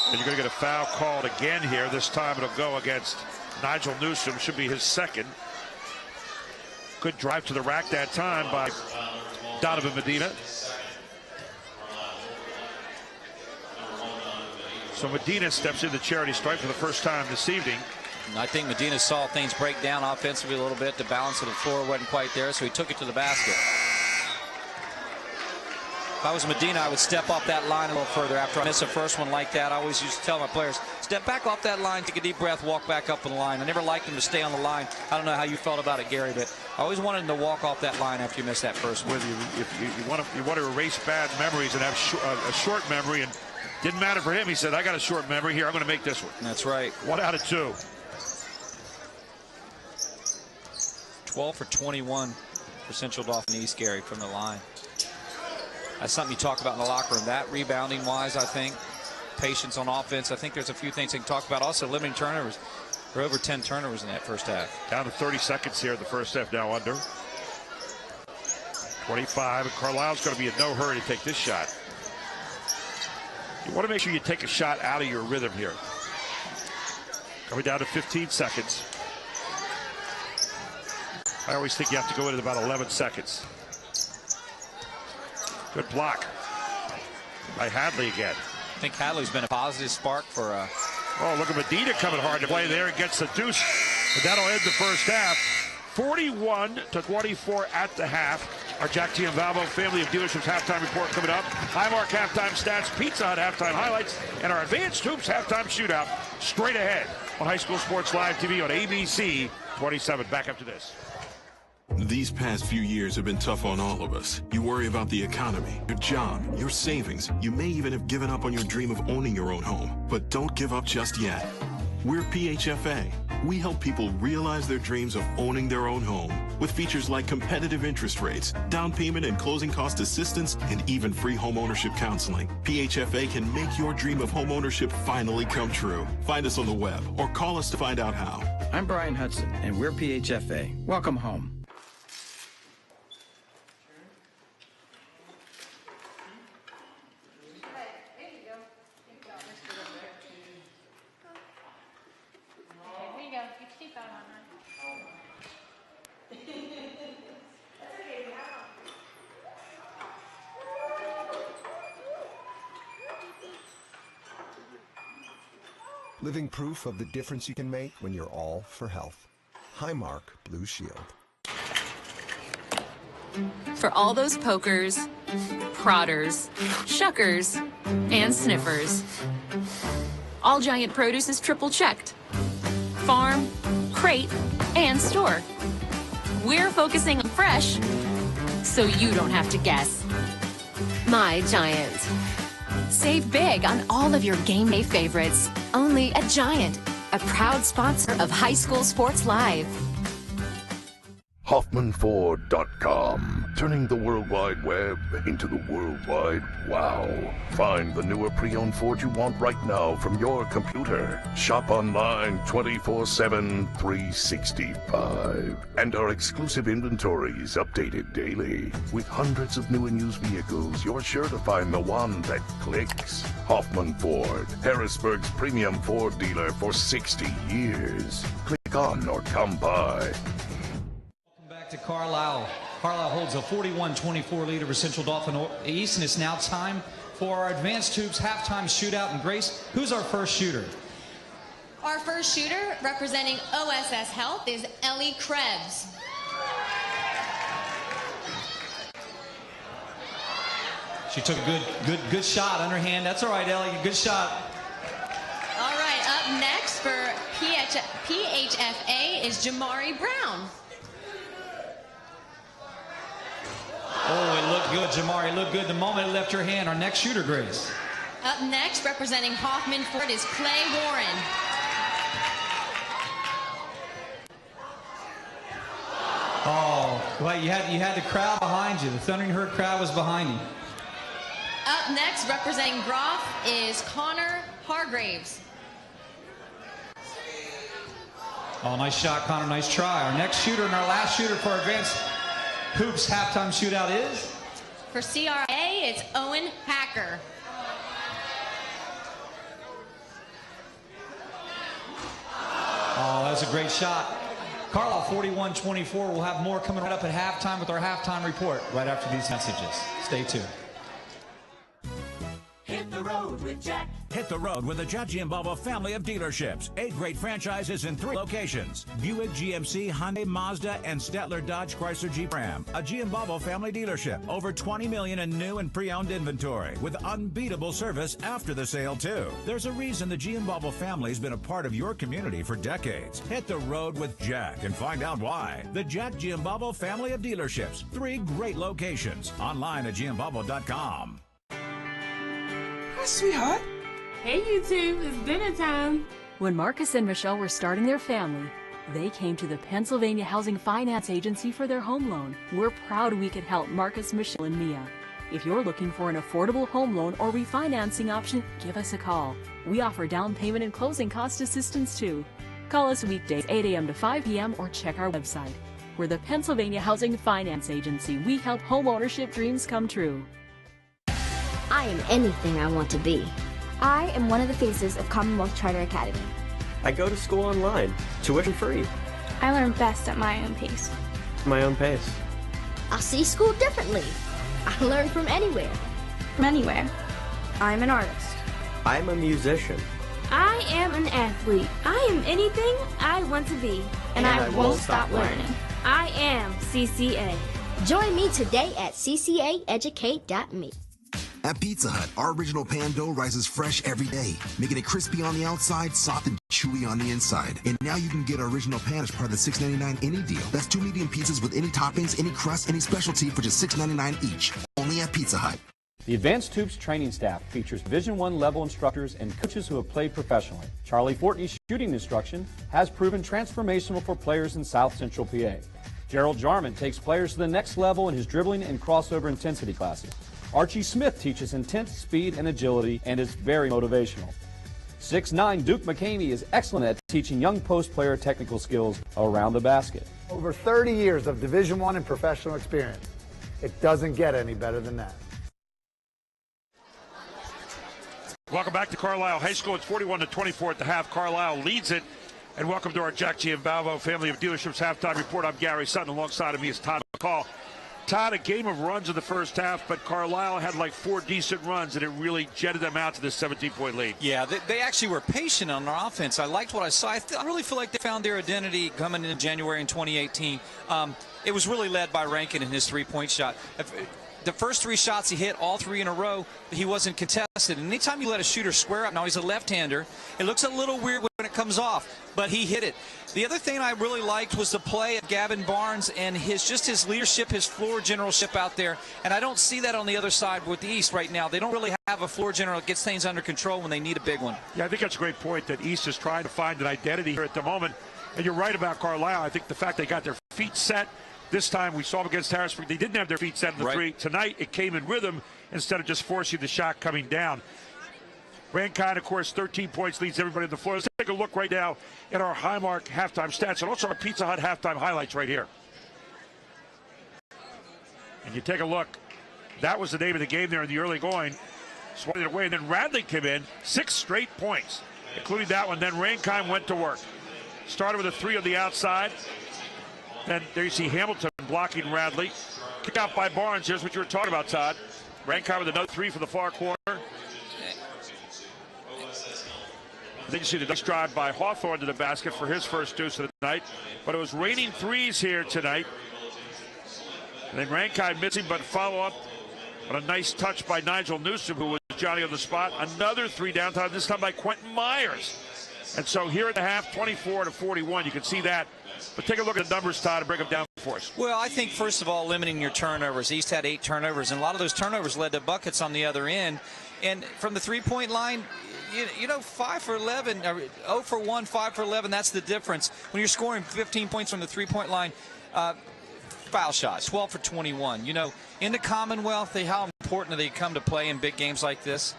And you're going to get a foul called again here. This time it'll go against Nigel Newsom. Should be his second. Good drive to the rack that time by Donovan Medina. So Medina steps in the charity stripe for the first time this evening. And I think Medina saw things break down offensively a little bit. The balance of the floor wasn't quite there, so he took it to the basket. If I was Medina, I would step off that line a little further after I miss a first one like that. I always used to tell my players, step back off that line, take a deep breath, walk back up on the line. I never liked them to stay on the line. I don't know how you felt about it, Gary, but I always wanted them to walk off that line after you missed that first one. If you want to erase bad memories and have a short memory, and didn't matter for him. He said, I got a short memory here. I'm going to make this one. That's right. 1 out of 2. 12 for 21 for Central Dauphin East, Gary, from the line. That's something you talk about in the locker room. That rebounding-wise, I think, patience on offense. I think there's a few things they can talk about. Also, limiting turnovers. There are over 10 turnovers in that first half. Down to 30 seconds here in the first half, now under. 25, and Carlisle's going to be in no hurry to take this shot. You want to make sure you take a shot out of your rhythm here. Coming down to 15 seconds. I always think you have to go in at about 11 seconds. Good block by Hadley again. I think Hadley's been a positive spark for Oh, look at Medina coming hard to play there and gets the deuce. And that'll end the first half. 41-24 at the half. Our Jack Giambalvo Family of Dealerships halftime report coming up. Highmark halftime stats, Pizza Hut halftime highlights, and our Advanced Hoops halftime shootout straight ahead on High School Sports Live TV on ABC 27. Back up to this. These past few years have been tough on all of us. You worry about the economy, your job, your savings. You may even have given up on your dream of owning your own home. But don't give up just yet. We're PHFA. We help people realize their dreams of owning their own home with features like competitive interest rates, down payment and closing cost assistance, and even free home ownership counseling. PHFA can make your dream of home ownership finally come true. Find us on the web or call us to find out how. I'm Brian Hudson, and we're PHFA. Welcome home. Living proof of the difference you can make when you're all for health. Highmark Blue Shield. For all those pokers, prodders, shuckers, and sniffers, All Giant Produce is triple checked. Farm, crate, and store. We're focusing on fresh, so you don't have to guess. My Giant. Save big on all of your game day favorites. Only at Giant, a proud sponsor of High School Sports Live. HoffmanFord.com, turning the World Wide Web into the World Wide Wow. Find the newer pre-owned Ford you want right now from your computer. Shop online 24/7, 365. And our exclusive inventories updated daily. With hundreds of new and used vehicles, you're sure to find the one that clicks. Hoffman Ford, Harrisburg's premium Ford dealer for 60 years. Click on or come by. To Carlisle. Carlisle holds a 41-24 lead over Central Dauphin East, and it's now time for our Advanced Hoops halftime shootout. And Grace, who's our first shooter? Our first shooter, representing OSS Health, is Ellie Krebs. She took a good shot, underhand. That's all right, Ellie. Good shot. All right, up next for PHFA is Jamari Brown. Oh, it looked good, Jamari. It looked good the moment it left your hand. Our next shooter, Grace. Up next, representing Hoffman Ford, is Clay Warren. Oh, well, you had the crowd behind you. The Thundering Herd crowd was behind you. Up next, representing Groff, is Connor Hargraves. Oh, nice shot, Connor. Nice try. Our next shooter and our last shooter for our Advanced Hoops halftime shootout is? For CRA, it's Owen Hacker. Oh, that's a great shot. Carlisle 41-24. We'll have more coming right up at halftime with our halftime report right after these messages. Stay tuned. Hit the road with Jack. Hit the road with the Jack Giambalvo family of dealerships. 8 great franchises in 3 locations. Buick, GMC, Hyundai, Mazda, and Stettler Dodge Chrysler Jeep Ram. A Giambalvo family dealership. Over $20 million in new and pre-owned inventory with unbeatable service after the sale, too. There's a reason the Giambalvo family's been a part of your community for decades. Hit the road with Jack and find out why. The Jack Giambalvo family of dealerships. 3 great locations. Online at Giambalvo.com. Hi, sweetheart. Hey, you two. It's dinner time. When Marcus and Michelle were starting their family, they came to the Pennsylvania Housing Finance Agency for their home loan. We're proud we could help Marcus, Michelle, and Mia. If you're looking for an affordable home loan or refinancing option, give us a call. We offer down payment and closing cost assistance too. Call us weekdays 8 a.m. to 5 p.m. or check our website. We're the Pennsylvania Housing Finance Agency. We help homeownership dreams come true. I am anything I want to be. I am one of the faces of Commonwealth Charter Academy. I go to school online, tuition free. I learn best at my own pace. My own pace. I see school differently. I learn from anywhere. From anywhere. I'm an artist. I'm a musician. I am an athlete. I am anything I want to be. And I won't stop learning. I am CCA. Join me today at ccaeducate.me. At Pizza Hut, our original pan dough rises fresh every day, making it crispy on the outside, soft and chewy on the inside. And now you can get our original pan as part of the $6.99 any deal. That's 2 medium pizzas with any toppings, any crust, any specialty for just $6.99 each. Only at Pizza Hut. The Advanced Hoops training staff features Division I level instructors and coaches who have played professionally. Charlie Fortney's shooting instruction has proven transformational for players in South Central PA. Gerald Jarman takes players to the next level in his dribbling and crossover intensity classes. Archie Smith teaches intense speed and agility and is very motivational. 6'9" Duke McCamey is excellent at teaching young post player technical skills around the basket. Over 30 years of Division I and professional experience. It doesn't get any better than that. Welcome back to Carlisle High School. It's 41-24 at the half. Carlisle leads it. And welcome to our Jack Giambalvo Family of Dealerships halftime report. I'm Gary Sutton. Alongside of me is Todd McCall. Todd, a game of runs in the first half, but Carlisle had like 4 decent runs, and it really jetted them out to this 17-point lead. Yeah, they actually were patient on their offense. I liked what I saw. I really feel like they found their identity coming in January in 2018. It was really led by Rankin and his three-point shot. The first 3 shots he hit, all 3 in a row, he wasn't contested. And anytime you let a shooter square up, now he's a left-hander, it looks a little weird when it comes off, but he hit it. The other thing I really liked was the play of Gavin Barnes and his leadership, his floor generalship out there. And I don't see that on the other side with the East right now. They don't really have a floor general that gets things under control when they need a big one. Yeah, I think that's a great point that East is trying to find an identity here at the moment. And you're right about Carlisle. I think the fact they got their feet set. This time we saw them against Harrisburg. They didn't have their feet set in the three. Tonight it came in rhythm instead of just forcing the shot coming down. Rankine, of course, 13 points, leads everybody on the floor. Let's take a look right now at our Highmark halftime stats and also our Pizza Hut halftime highlights right here. And you take a look. That was the name of the game there in the early going. Swatted it away, and then Radley came in, 6 straight points, including that one. Then Rankine went to work. Started with a 3 on the outside. Then there you see Hamilton blocking Radley. Kick out by Barnes. Here's what you were talking about, Todd. Rankine with another 3 from the far corner. Then you see the nice drive by Hawthorne to the basket for his first deuce of the night. But it was raining threes here tonight. And then Rankine missing, but follow up on a nice touch by Nigel Newsom, who was Johnny on the spot. Another 3 downtown, this time by Quentin Myers. And so here at the half, 24-41, you can see that. But take a look at the numbers, Todd, and break them down for us. Well, I think, first of all, limiting your turnovers. East had 8 turnovers, and a lot of those turnovers led to buckets on the other end. And from the three-point line, you know, 5 for 11, 0 for 1, 5 for 11, that's the difference. When you're scoring 15 points from the three-point line, foul shots, 12 for 21. You know, in the Commonwealth, how important do they come to play in big games like this?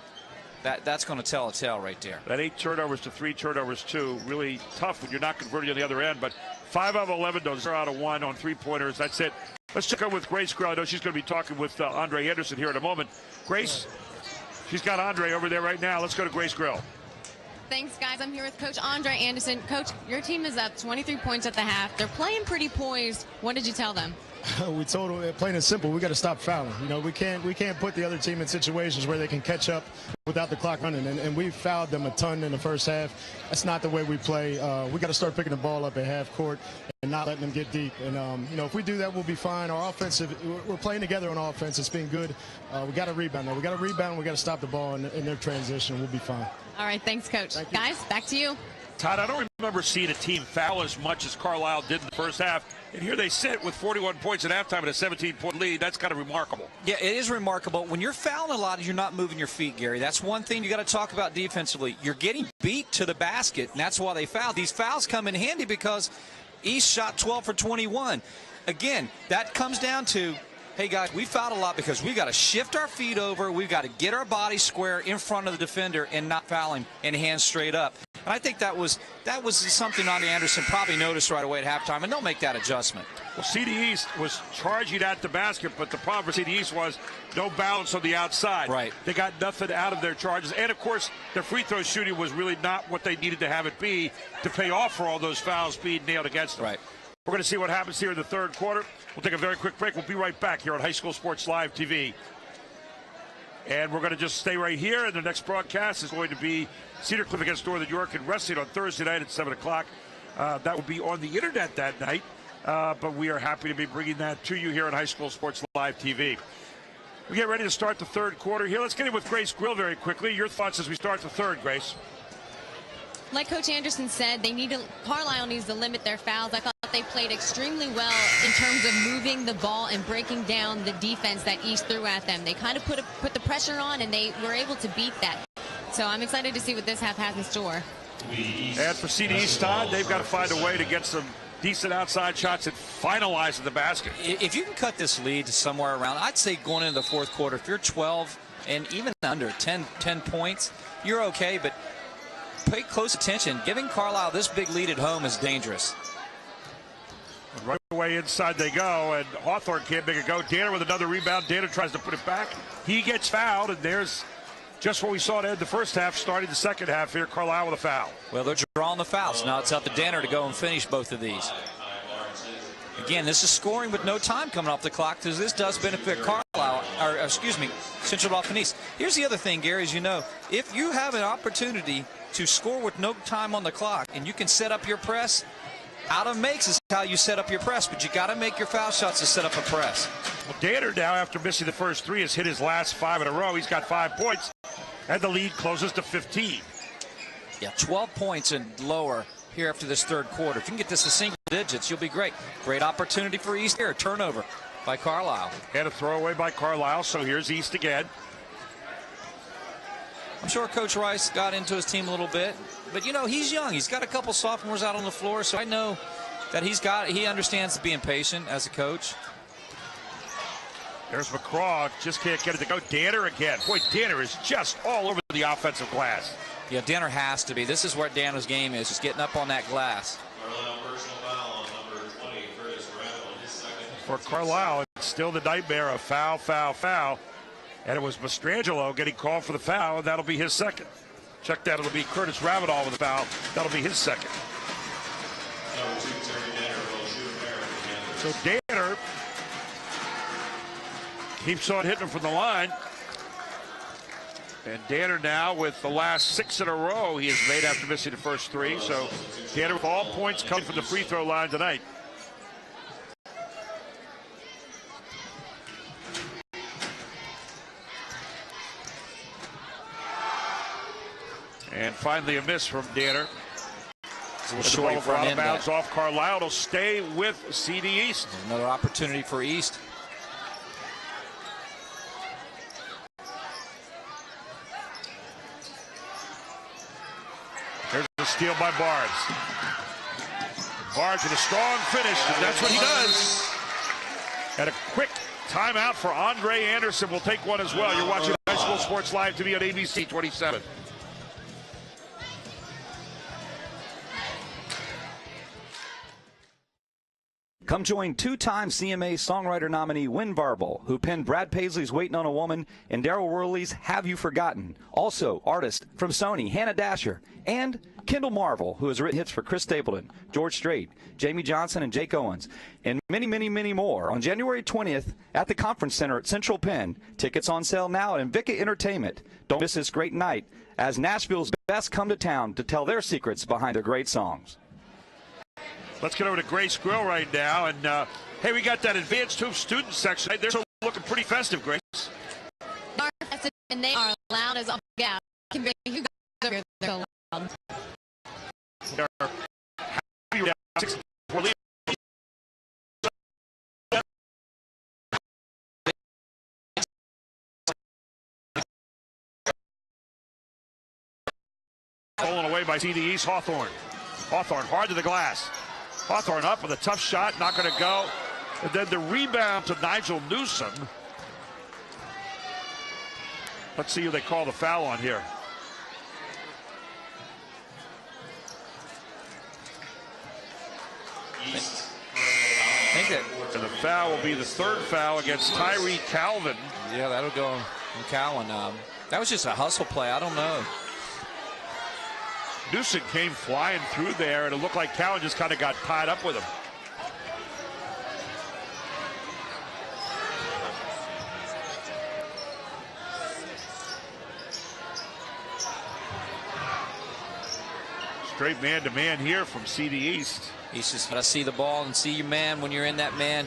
That's going to tell a tale right there. That 8 turnovers to 3 turnovers, 2. Really tough when you're not converting on the other end. But 5 out of 11, those are out of 1 on 3-pointers. That's it. Let's check out with Grace Grill. I know she's going to be talking with Andre Anderson here in a moment. Grace, she's got Andre over there right now. Let's go to Grace Grill. Thanks, guys. I'm here with Coach Andre Anderson. Coach, your team is up 23 points at the half. They're playing pretty poised. What did you tell them? We told them, plain and simple, we got to stop fouling. You know, we can't put the other team in situations where they can catch up without the clock running. And we fouled them a ton in the first half. That's not the way we play. We got to start picking the ball up at half court and not letting them get deep. And you know, if we do that, we'll be fine. Our offensive, we're playing together on offense. It's been good. We got to rebound though. We got to rebound. We got to stop the ball in their transition. We'll be fine. All right, thanks, Coach. Guys, back to you. Todd, I don't remember seeing a team foul as much as Carlisle did in the first half. And here they sit with 41 points at halftime and a 17-point lead. That's kind of remarkable. Yeah, it is remarkable. When you're fouling a lot, you're not moving your feet, Gary. That's one thing you got to talk about defensively. You're getting beat to the basket, and that's why they foul. These fouls come in handy because East shot 12 for 21. Again, that comes down to, hey, guys, we fouled a lot because we got to shift our feet over. We've got to get our body square in front of the defender and not foul him and hands straight up. And I think that was something Ronnie Anderson probably noticed right away at halftime, and they'll make that adjustment. Well, CD East was charging at the basket, but the problem for CD East was no balance on the outside. Right. They got nothing out of their charges. And, of course, their free throw shooting was really not what they needed to have it be to pay off for all those fouls being nailed against them. Right. We're going to see what happens here in the third quarter. We'll take a very quick break. We'll be right back here on High School Sports Live TV. And we're going to just stay right here. And the next broadcast is going to be Cedar Cliff against Northern York and Wrestling on Thursday night at 7 o'clock. That will be on the internet that night. But we are happy to be bringing that to you here on High School Sports Live TV. We get ready to start the third quarter here. Let's get in with Grace Grill very quickly. Your thoughts as we start the third, Grace? Like Coach Anderson said, Carlisle needs to limit their fouls. I thought they played extremely well in terms of moving the ball and breaking down the defense that East threw at them. They kind of put the pressure on, and they were able to beat that. So I'm excited to see what this half has in store. And for CD East, Todd, they've got to find a way to get some decent outside shots and finalize the basket. If you can cut this lead to somewhere around, I'd say going into the fourth quarter, if you're 12 and even under 10 points, you're okay, but pay close attention. Giving Carlisle this big lead at home is dangerous. Right away inside they go, and Hawthorne can't make it go. Danner with another rebound. Danner tries to put it back. He gets fouled, and there's just what we saw to end the first half, starting the second half here. Carlisle with a foul. Well, they're drawing the fouls. Now it's up to Danner to go and finish both of these. Again, this is scoring with no time coming off the clock, because this does benefit Carlisle, or excuse me, Central Dauphin East. Here's the other thing, Gary, as you know, if you have an opportunity to score with no time on the clock and you can set up your press, out of makes is how you set up your press, but you got to make your foul shots to set up a press. Well, Danner now, after missing the first three, has hit his last 5 in a row. He's got 5 points, and the lead closes to 15. Yeah, 12 points and lower here after this third quarter. If you can get this to single digits, you'll be great. Great opportunity for East here. Turnover by Carlisle. And a throwaway by Carlisle, so here's East again. I'm sure Coach Rice got into his team a little bit, but you know, he's young. He's got a couple sophomores out on the floor, so I know that he understands being patient as a coach. There's McCraw, just can't get it to go. Danner again. Boy, Danner is just all over the offensive glass. Yeah, Danner has to be. This is where Danner's game is, just getting up on that glass. For Carlisle, it's still the nightmare of foul, foul, foul. And it was Mastrangelo getting called for the foul, and that'll be his second. Check that, it'll be Curtis Ravenall with the foul. That'll be his second. So Danner keeps on hitting him from the line. And Danner now with the last 6 in a row he has made after missing the first 3. So Danner with all points coming from the free throw line tonight. And finally a miss from Danner. The ball out of bounds off Carlisle. It'll stay with CD East. Another opportunity for East. There's a steal by Barnes. Barnes with a strong finish, and that's what he does. And a quick timeout for Andre Anderson. We'll take one as well. You're watching High School Sports Live TV on ABC 27. Come join two-time CMA songwriter nominee Win Varble, who penned Brad Paisley's Waiting on a Woman and Daryl Worley's Have You Forgotten. Also, artist from Sony, Hannah Dasher, and Kendall Marvel, who has written hits for Chris Stapleton, George Strait, Jamie Johnson, and Jake Owens, and many, many, many more on January 20th at the Conference Center at Central Penn. Tickets on sale now at Invicta Entertainment. Don't miss this great night as Nashville's best come to town to tell their secrets behind their great songs. Let's get over to Grace Grill right now. And, hey, we got that advanced hoop student section. They're looking pretty festive, Grace. And they are loud as all get out. You guys are so loud. Stolen away by CD East. Hawthorne hard to the glass. Hawthorne up with a tough shot, not going to go. And then the rebound to Nigel Newsom. Let's see who they call the foul on here. second. And the foul will be the third foul against Tyree Calvin. Yeah, that'll go on Cowan. That was just a hustle play. I don't know. Newsom came flying through there, and it looked like Cowan just kind of got tied up with him. Straight man-to-man here from CD East. He's just got to see the ball and see your man when you're in that man.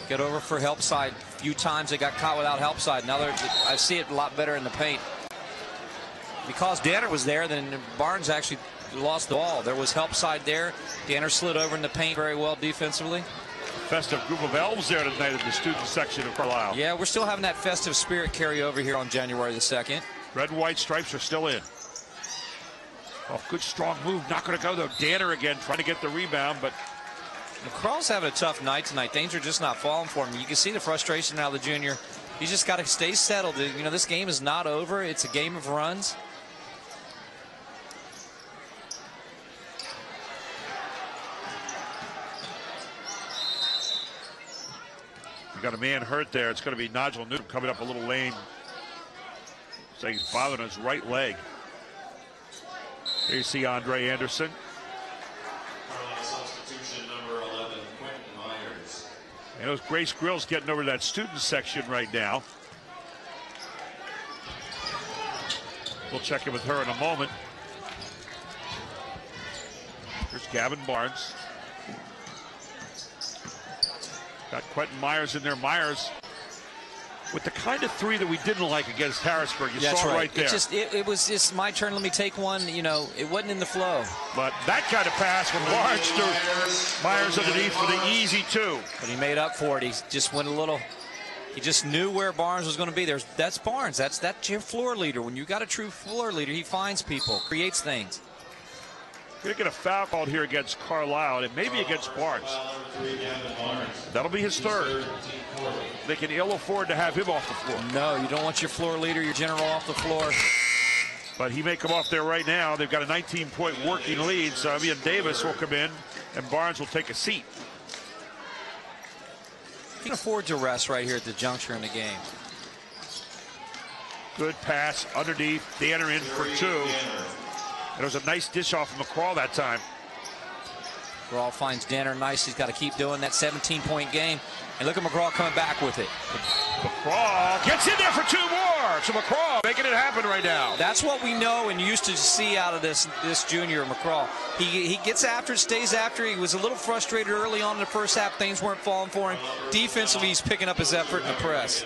Get over for help side. A few times they got caught without help side. Now I see it a lot better in the paint. Because Danner was there, then Barnes actually lost the ball. There was help side there. Danner slid over in the paint very well defensively. Festive group of elves there tonight in the student section of Carlisle. Yeah, we're still having that festive spirit carry over here on January the 2nd. Red and white stripes are still in. Oh, good strong move. Not going to go, though. Danner again trying to get the rebound, but McCraw's having a tough night tonight. Things are just not falling for him. You can see the frustration now of the junior. He's just got to stay settled. You know, this game is not over. It's a game of runs. You got a man hurt there. It's going to be Nigel Newton coming up a little lane. Saying he's bothering his right leg. Here you see Andre Anderson. Substitution number 11, Quentin Myers. And it was Grace Grills getting over to that student section right now. We'll check in with her in a moment. Here's Gavin Barnes. Got Quentin Myers in there. Myers with the kind of three that we didn't like against Harrisburg. You saw it right there. It was just my turn. Let me take one. You know, it wasn't in the flow. But that kind of pass from Barnes to Myers underneath for the easy two. But he made up for it. He just went a little. He just knew where Barnes was going to be. That's Barnes. That's your floor leader. When you got a true floor leader, he finds people, creates things. Going to get a foul called here against Carlisle, and maybe against Barnes. That'll be his third. They can ill afford to have him off the floor. No, you don't want your floor leader, your general off the floor. But he may come off there right now. They've got a 19-point working lead, so Ian Davis will come in, and Barnes will take a seat. He can afford to rest right here at the juncture in the game. Good pass underneath. Danner in for two. It was a nice dish off of McCraw that time. McCraw finds Danner nice. He's got to keep doing that 17-point game. And look at McCraw coming back with it. McCraw gets in there for two more. So McCraw making it happen right now. That's what we know and used to see out of this junior McCraw. He gets after it, stays after it. He was a little frustrated early on in the first half. Things weren't falling for him. Defensively, he's picking up his effort in the press.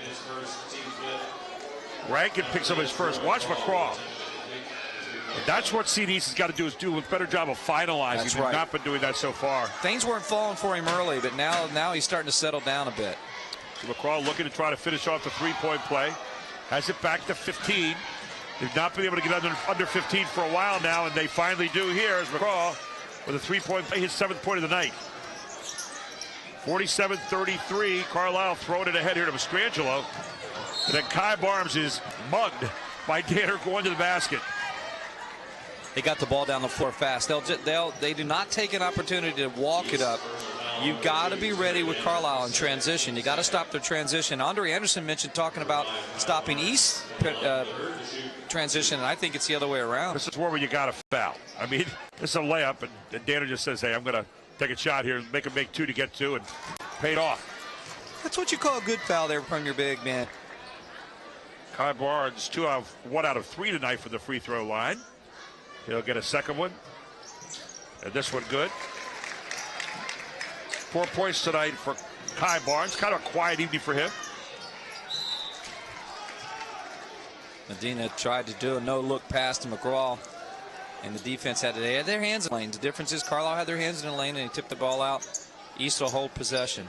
Rankin picks up his first. Watch McCraw. That's what CDs has got to do, is do a better job of finalizing. He's not been doing that so far. Things weren't falling for him early, but now he's starting to settle down a bit. So McCraw looking to try to finish off the three-point play. Has it back to 15. They've not been able to get under 15 for a while now, and they finally do here as McCraw with a three-point play, his seventh point of the night. 47-33. Carlisle throwing it ahead here to Mastrangelo. And then Kai Barnes is mugged by Danner going to the basket. They got the ball down the floor fast. They do not take an opportunity to walk it up. You got to be ready with Carlisle in transition. You got to stop their transition. Andre Anderson mentioned talking about stopping East transition, and I think it's the other way around. This is where you got to foul. I mean, this is a layup, and Danner just says, hey, I'm going to take a shot here and make him make two to get two, and paid off. That's what you call a good foul there from your big man. Kai Barnes, 1 out of 3 tonight for the free throw line. He'll get a second one. And this one good. 4 points tonight for Kai Barnes. Kind of a quiet evening for him. Medina tried to do a no-look pass to McCraw. And the defense had their hands in the lane. The difference is Carlisle had their hands in the lane and he tipped the ball out. East will hold possession.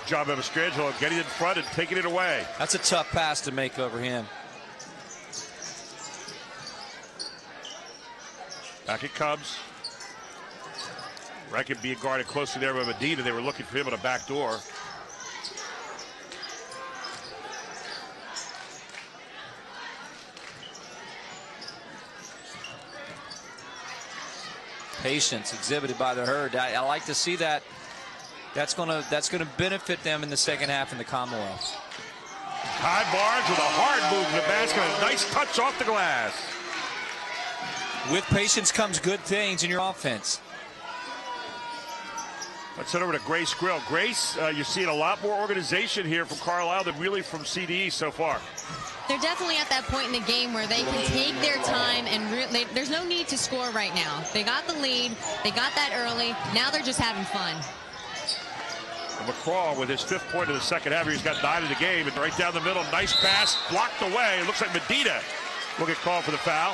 Job of Mastrangelo getting in front and taking it away. That's a tough pass to make over him. Back it comes. Rankin being guarded closely there by Medina. They were looking for him on a back door. Patience exhibited by the Herd. I like to see that. That's gonna benefit them in the second half in the Commonwealth. Kai Barnes with a hard move to the basket. A nice touch off the glass. With patience comes good things in your offense. Let's head over to Grace Grill. Grace, you're seeing a lot more organization here from Carlisle than really from CDE so far. They're definitely at that point in the game where they can take their time and there's no need to score right now. They got the lead. They got that early. Now they're just having fun. McCraw with his 5th point of the second half. He's got 9 in the game, and right down the middle, nice pass, blocked away. It looks like Medina will get called for the foul.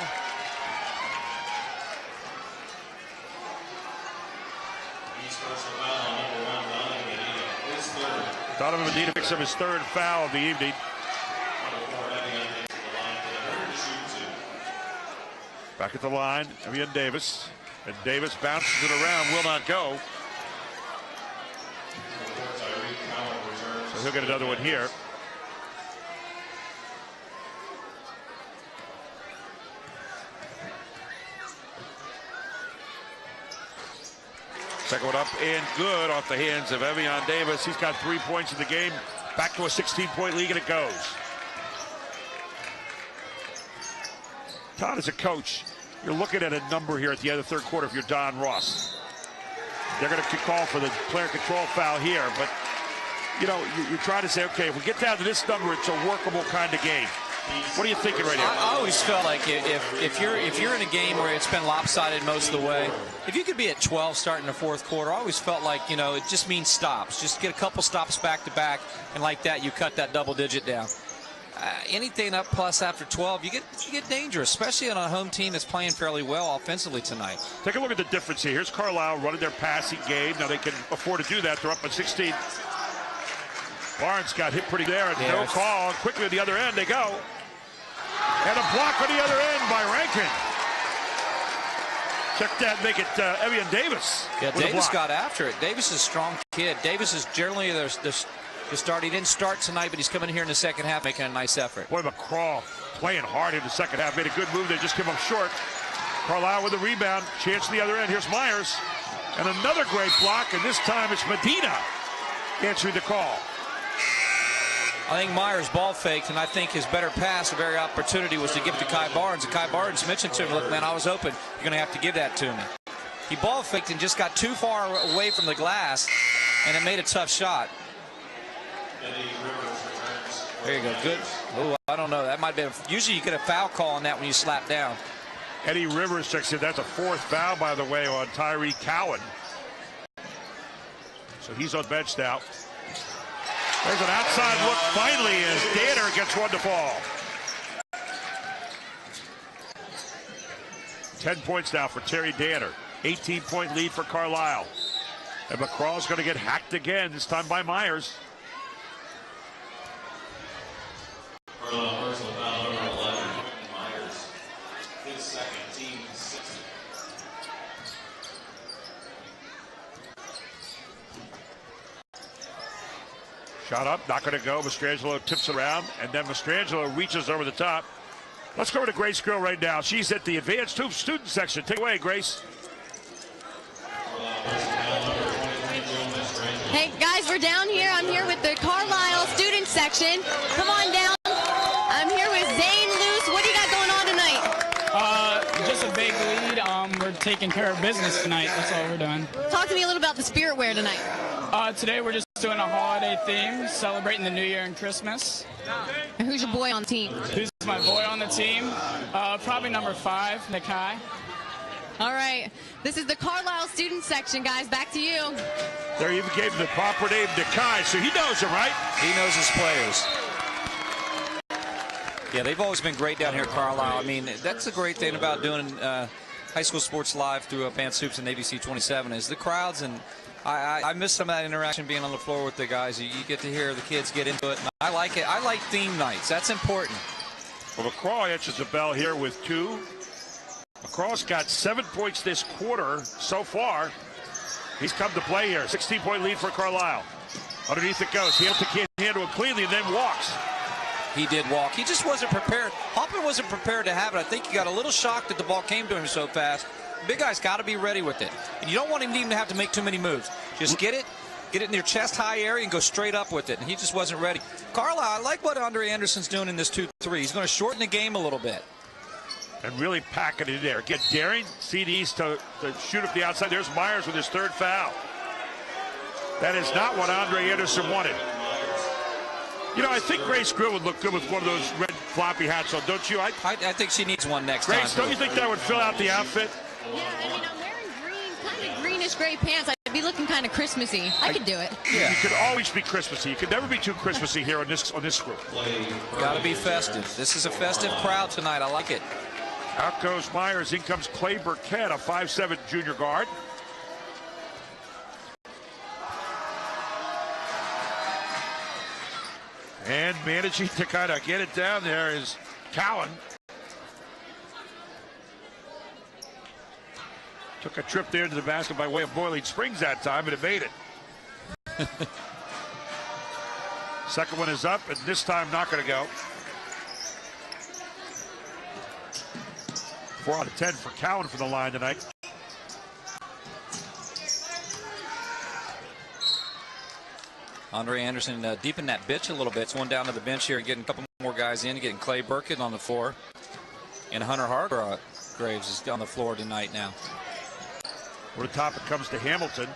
Donovan Medina picks up his 3rd foul of the evening. Back at the line, Evian Davis. And Davis bounces it around, will not go. So he'll get another one here. Second one up and good off the hands of Evian Davis. He's got 3 points in the game. Back to a 16-point lead, and it goes. Todd, as a coach, you're looking at a number here at the end of the 3rd quarter if you're Don Ross. They're going to call for the player control foul here, but you know, you're trying to say, okay, if we get down to this number, it's a workable kind of game. What are you thinking right now? I always felt like if you're in a game where it's been lopsided most of the way, if you could be at 12 starting the 4th quarter, I always felt like, you know, it just means stops. Just get a couple stops back to back, and like that, you cut that double digit down. Anything up plus after 12, you get dangerous, especially on a home team that's playing fairly well offensively tonight. Take a look at the difference here. Here's Carlisle running their passing game. Now they can afford to do that. They're up by 16. Barnes got hit pretty there, and no call. Quickly at the other end they go. And a block on the other end by Rankin. Check that, make it Evian Davis. Yeah, Davis got after it. Davis is a strong kid. Davis is generally the start. He didn't start tonight, but he's coming here in the second half making a nice effort. Boy, McCraw playing hard in the second half. Made a good move. They just came up short. Carlisle with the rebound. Chance to the other end. Here's Myers. And another great block, and this time it's Medina answering the call. I think Myers ball faked, and I think his better pass, a very opportunity, was to give it to Kai Barnes. And Kai Barnes mentioned to him, look, man, I was open. You're going to have to give that to me. He ball faked and just got too far away from the glass, and it made a tough shot. There you go. Good. Oh, I don't know. That might have been. Usually you get a foul call on that when you slap down. Eddie Rivers checks in. That's a 4th foul, by the way, on Tyree Cowan. So he's on bench now. There's an outside look finally as Danner gets one to fall. 10 points now for Terry Danner. 18-point lead for Carlisle. And McCraw's going to get hacked again, this time by Myers. Personal foul number 11, Myers. His second, team 60. Shot up, not going to go. Mastrangelo tips it around, and then Mastrangelo reaches over the top. Let's go to Grace Grill right now. She's at the Advanced Hoops student section. Take it away, Grace. Hey, guys, we're down here. I'm here with the Carlisle student section. Come on down. I'm here with Zane Luce. What do you got going on tonight? Just a big lead. We're taking care of business tonight. That's all we're doing. Talk to me a little about the spirit wear tonight. Today we're just doing a holiday theme, celebrating the New Year and Christmas. And who's your boy on the team? Who's my boy on the team? Probably number 5, Nakai. All right. This is the Carlisle student section, guys. Back to you. There you gave him the proper name, Nakai, so he knows him, right? He knows his players. Yeah, they've always been great down here at Carlisle. I mean, that's the great thing about doing high school sports live through Advanced Hoops and ABC 27 is the crowds, and I miss some of that interaction being on the floor with the guys. You get to hear the kids get into it. And I like it. I like theme nights. That's important. Well, McCraw answers the bell here with 2. McCraw's got 7 points this quarter so far. He's come to play here. 16-point lead for Carlisle. Underneath it goes. He took his hand to him cleanly and then walks. He did walk. He just wasn't prepared. Hoffman wasn't prepared to have it. I think he got a little shocked that the ball came to him so fast. Big guy's got to be ready with it. And you don't want him to even have to make too many moves. Just get it Get it in your chest-high area and go straight up with it, and he just wasn't ready. Carlisle, I like what Andre Anderson's doing in this 2-3. He's going to shorten the game a little bit. And really packing it in there. Get daring CDs to shoot up the outside. There's Myers with his third foul. That is not what Andre Anderson wanted. You know, I think Grace Grill would look good with one of those red floppy hats on, don't you? I think she needs one next time. Grace, don't you think that would fill out the outfit? Yeah, I mean, I'm wearing green, kind of greenish gray pants. I'd be looking kind of Christmassy. I could do it. Yeah. You could always be Christmassy. You could never be too Christmassy here on this group. Got to be festive. This is a festive crowd tonight. I like it. Out goes Myers. In comes Clay Burkett, a 5'7" junior guard. And managing to kind of get it down there is Cowan. Took a trip there to the basket by way of Boiling Springs that time, and it made it. Second one is up, and this time not going to go. 4 out of 10 for Cowan from the line tonight. Andre Anderson deep in that bench a little bit. It's one down to the bench here and getting a couple more guys in, getting Clay Burkett on the floor. And Hunter Hargraves is on the floor tonight now. Over the top it comes to Hamilton.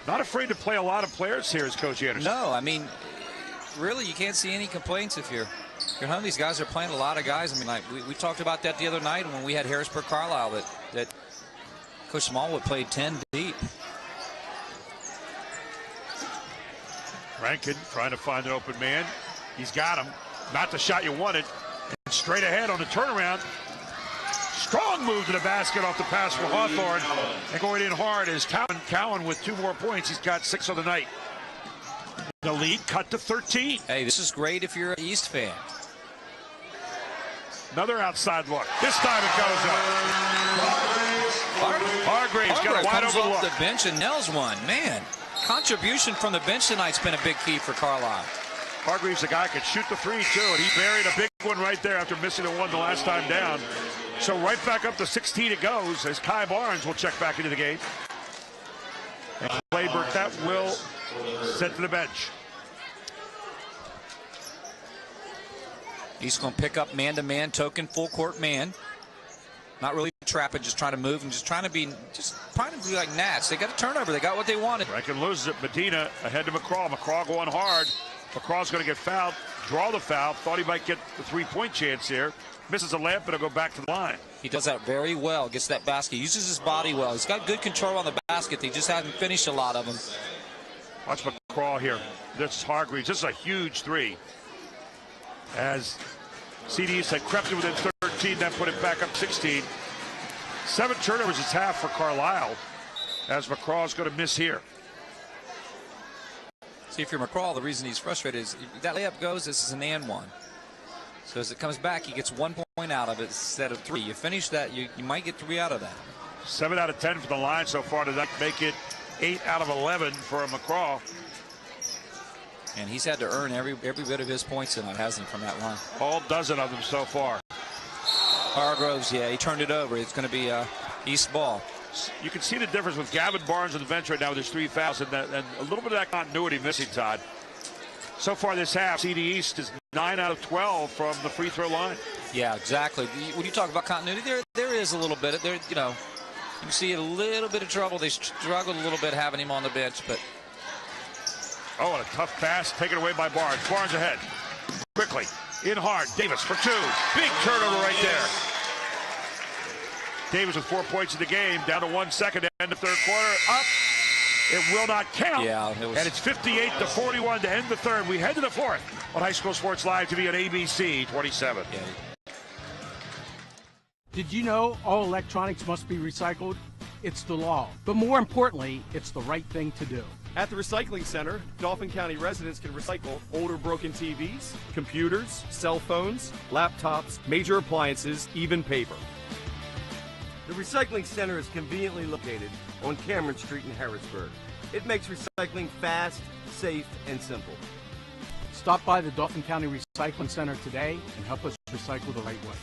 Not afraid to play a lot of players here as Coach Anderson. No, I mean, really, you can't see any complaints if you're home. These guys are playing a lot of guys. I mean, like we talked about that the other night when we had Harrisburg Carlisle, that Coach Smallwood played 10 deep. Rankin trying to find an open man. He's got him. Not the shot you wanted. And straight ahead on the turnaround. Strong move to the basket off the pass for Hawthorne. And going in hard is Cowan with 2 more points. He's got 6 on the night. The lead cut to 13. Hey, this is great if you're an East fan. Another outside look. This time it goes up. Hargraves got a wide open look. The bench and nails one. Man, contribution from the bench tonight's been a big key for Carlisle. Hargraves, the guy could shoot the 3 too, and he buried a big one right there after missing the one the last time down. So right back up to 16 it goes as Kai Barnes will check back into the game. And Clay Burkett will sent to the bench. He's going to pick up man-to-man, token full court man. Not really trapping, just trying to move and just trying to be like Nats. They got a turnover. They got what they wanted. Rankin loses it. Medina ahead to McCraw. McCraw going hard. McCraw's going to get fouled. Draw the foul. Thought he might get the 3-point chance here. Misses a layup, but it'll go back to the line. He does that very well. Gets that basket. Uses his body well. He's got good control on the basket. He just hasn't finished a lot of them. Watch McCraw here. This is Hargreaves. This is a huge 3. As CDs had crept it within 13, then put it back up 16. 7 turnovers is half for Carlisle, as McCraw's going to miss here. See, if you're McCraw, the reason he's frustrated is that layup goes, this is an and one. So as it comes back, he gets 1 point out of it instead of 3. You finish that, you might get 3 out of that. 7 out of 10 for the line so far. Does that make it 8 out of 11 for McCraw? And he's had to earn every bit of his points tonight, hasn't he, from that line? All dozen of them so far. Hargroves, yeah, he turned it over. It's going to be East ball. You can see the difference with Gavin Barnes on the bench right now with his 3 fouls and a little bit of that continuity missing, Todd. So far this half, CD East is 9 out of 12 from the free throw line. Yeah, exactly. When you talk about continuity, there is a little bit. There, you know, you can see a little bit of trouble. They struggled a little bit having him on the bench, but. Oh, and a tough pass taken away by Barnes. Barnes ahead. Quickly. In hard. Davis for 2. Big turnover right there. Davis with 4 points in the game. Down to 1 second. End of third quarter. Up. It will not count. Yeah, and it's 58-41 to end the third. We head to the fourth on High School Sports Live to be on ABC 27. Yeah. Did you know all electronics must be recycled? It's the law. But more importantly, it's the right thing to do. At the Recycling Center, Dauphin County residents can recycle older broken TVs, computers, cell phones, laptops, major appliances, even paper. The Recycling Center is conveniently located on Cameron Street in Harrisburg. It makes recycling fast, safe, and simple. Stop by the Dauphin County Recycling Center today and help us recycle the right way.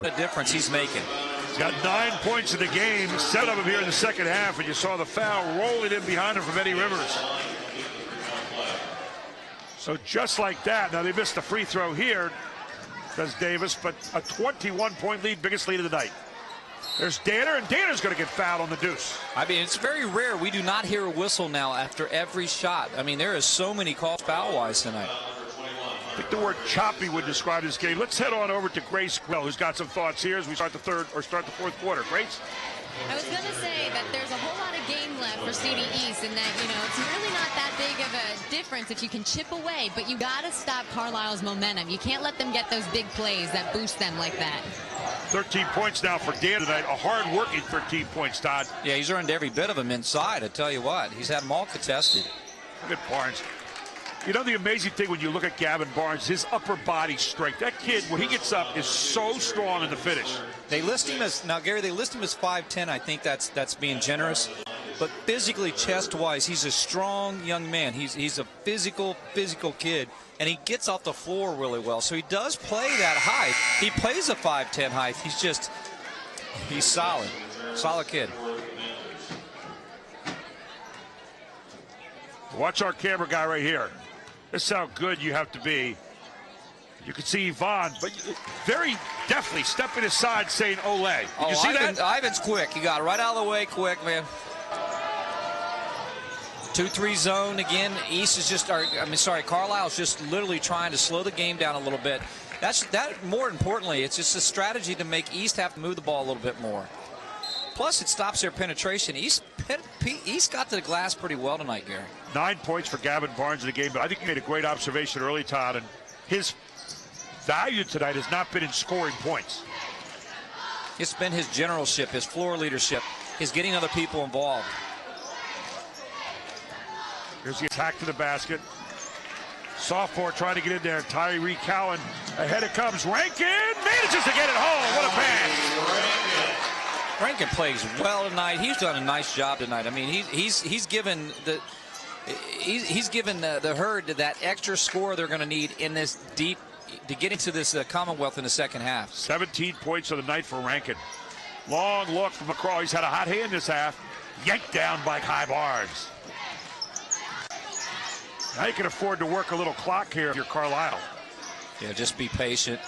the difference he's making. He's got 9 points in the game, 7 of them here in the second half, and you saw the foul rolling in behind him from Eddie Rivers. So just like that, now they missed a free throw here, does Davis, but a 21-point lead, biggest lead of the night. There's Danner, and Danner's going to get fouled on the deuce. I mean, it's very rare. We do not hear a whistle now after every shot. I mean, there is so many calls foul-wise tonight. I think the word choppy would describe this game. Let's head on over to Grace Quill, who's got some thoughts here as we start the fourth quarter. Grace? I was going to say that there's a whole lot of game left for CD East, and that, it's really not that big of a difference if you can chip away, but you got to stop Carlisle's momentum. You can't let them get those big plays that boost them like that. 13 points now for Dan tonight. A hard-working 13 points, Todd. Yeah, he's earned every bit of them inside, I tell you what. He's had them all contested. Look at Barnes. You know the amazing thing when you look at Gavin Barnes, his upper body strength. That kid, when he gets up, is so strong in the finish. They list him as, now Gary, they list him as 5'10". I think that's being generous. But physically, chest-wise, he's a strong young man. He's a physical kid, and he gets off the floor really well. So he does play that height. He plays a 5'10" height. He's solid. Solid kid. Watch our camera guy right here. This is how good you have to be. You can see Yvonne, but very deftly stepping aside saying ole. Did you see that? Ivan's quick. He got right out of the way quick, man. 2-3 zone again. East is just, Carlisle's just literally trying to slow the game down a little bit. More importantly, it's just a strategy to make East have to move the ball a little bit more. Plus, it stops their penetration. East got to the glass pretty well tonight, Gary. 9 points for Gavin Barnes in the game, but I think you made a great observation early, Todd, and his value tonight has not been in scoring points. It's been his generalship, his floor leadership, his getting other people involved. Here's the attack to the basket. Sophomore trying to get in there. Tyree Cowan. Ahead it comes. Rankin manages to get it home. What a pass. Rankin plays well tonight. He's done a nice job tonight. I mean, he's given the Herd that extra score they're going to need in this deep to get into this Commonwealth in the second half. 17 points of the night for Rankin. Long look from McCraw. He's had a hot hand this half. Yanked down by Kai Barnes. Now you can afford to work a little clock here if you're Carlisle. Yeah, just be patient.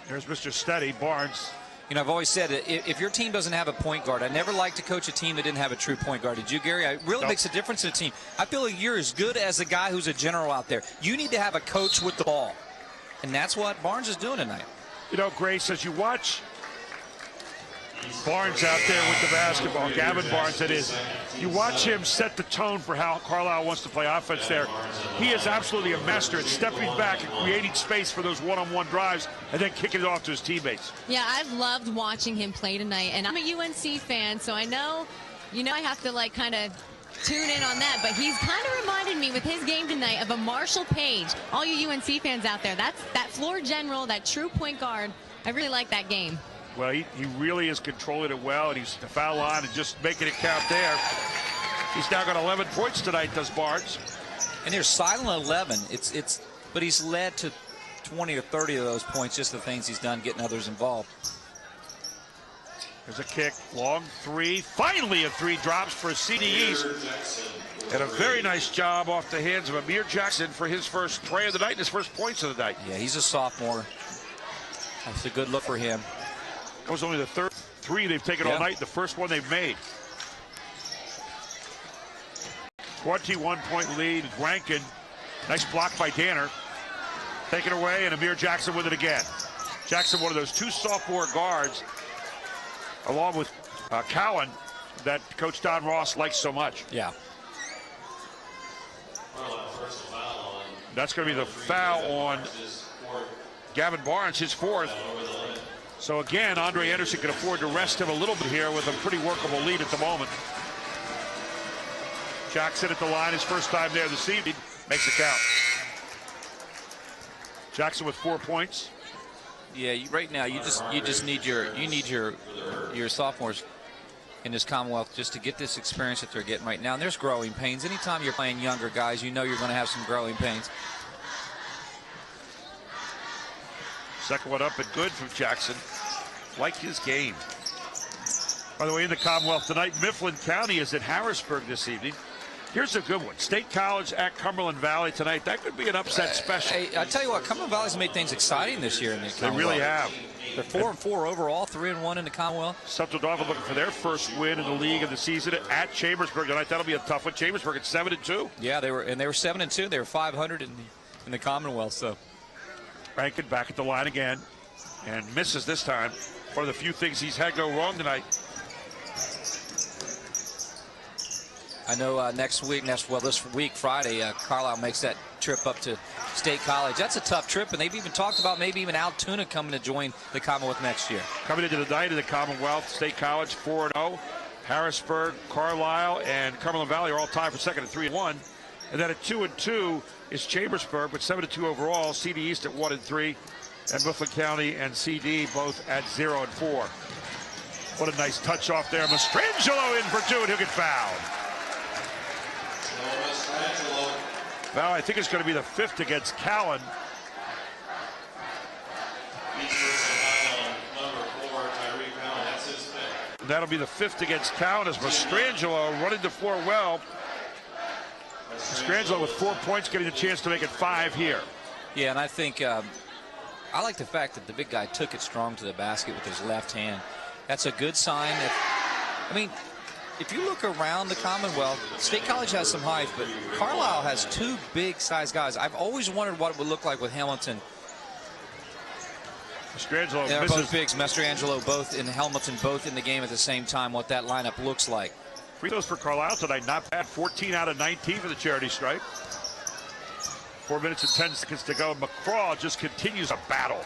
There's Mr. Steady, Barnes. You know, I've always said that if your team doesn't have a point guard, I never like to coach a team that didn't have a true point guard. Did you, Gary? It really makes a difference in a team. I feel like you're as good as a guy who's a general out there. You need to have a coach with the ball. And that's what Barnes is doing tonight. You know, Grace, as you watch Barnes out there with the basketball, Gavin Barnes that is, you watch him set the tone for how Carlisle wants to play offense there. He is absolutely a master at stepping back and creating space for those one-on-one drives and then kicking it off to his teammates. Yeah, I've loved watching him play tonight, and I'm a UNC fan, so I know, I have to kind of tune in on that, but he's kind of reminded me with his game tonight of a Marshall Page. All you UNC fans out there, that's that floor general, that true point guard. I really like that game. Well, he really is controlling it well, and he's the foul line and just making it count there. He's now got 11 points tonight, does Barnes. And they're silent 11. But he's led to 20 or 30 of those points, just the things he's done getting others involved. There's a kick, long three. Finally a three drops for CD East. And a very nice job off the hands of Amir Jackson for his first tray of the night and his first points of the night. Yeah, he's a sophomore. That's a good look for him. That was only the third three they've taken all night, the first one they've made. 21-point lead, Rankin. Nice block by Danner. Taken away, and Amir Jackson with it again. Jackson, one of those two sophomore guards, along with Cowan, that Coach Don Ross likes so much. Yeah. That's going to be the foul on Gavin Barnes, his fourth. So again, Andre Anderson can afford to rest him a little bit here with a pretty workable lead at the moment. Jackson at the line, his first time there this evening, makes it count. Jackson with 4 points. Yeah, right now you just need your sophomores in this Commonwealth just to get this experience that they're getting right now. And there's growing pains. Anytime you're playing younger guys, you know you're going to have some growing pains. Second one up and good from Jackson. Like his game. By the way, in the Commonwealth tonight, Mifflin County is at Harrisburg this evening. Here's a good one. State College at Cumberland Valley tonight. That could be an upset special. Hey, I tell you what, Cumberland Valley's made things exciting this year in the Commonwealth. They really have. They're 4-4 overall, 3-1 in the Commonwealth. Central Dauphin looking for their first win in the league of the season at Chambersburg tonight. That'll be a tough one. Chambersburg at 7-2. Yeah, they were 7-2. They were 500 in the Commonwealth. So Rankin back at the line again, and misses this time. One of the few things he's had go wrong tonight. I know this week, Friday, Carlisle makes that trip up to State College. That's a tough trip, and they've even talked about maybe even Altoona coming to join the Commonwealth next year. Coming into the night of the Commonwealth, State College 4-0. Harrisburg, Carlisle, and Cumberland Valley are all tied for second at 3-1. And then at 2-2 is Chambersburg, but 7-2 overall. CD East at 1-3, and Mifflin County and CD both at 0-4. What a nice touch off there. Mastrangelo in for two, and he'll get fouled. Now I think it's going to be the 5th against Cowan. That'll be the 5th against Cowan as Mastrangelo running the floor well. Mastrangelo with 4 points, getting a chance to make it 5 here. Yeah, and I think I like the fact that the big guy took it strong to the basket with his left hand. That's a good sign. If you look around the Commonwealth, State College has some height, but Carlisle has two big-sized guys. I've always wondered what it would look like with Hamilton. Mastrangelo They're both bigs. Mastrangelo both in Hamilton, both in the game at the same time, what that lineup looks like. Free throws for Carlisle tonight, not bad. 14 out of 19 for the charity stripe. 4 minutes and 10 seconds to go. McCraw just continues a battle.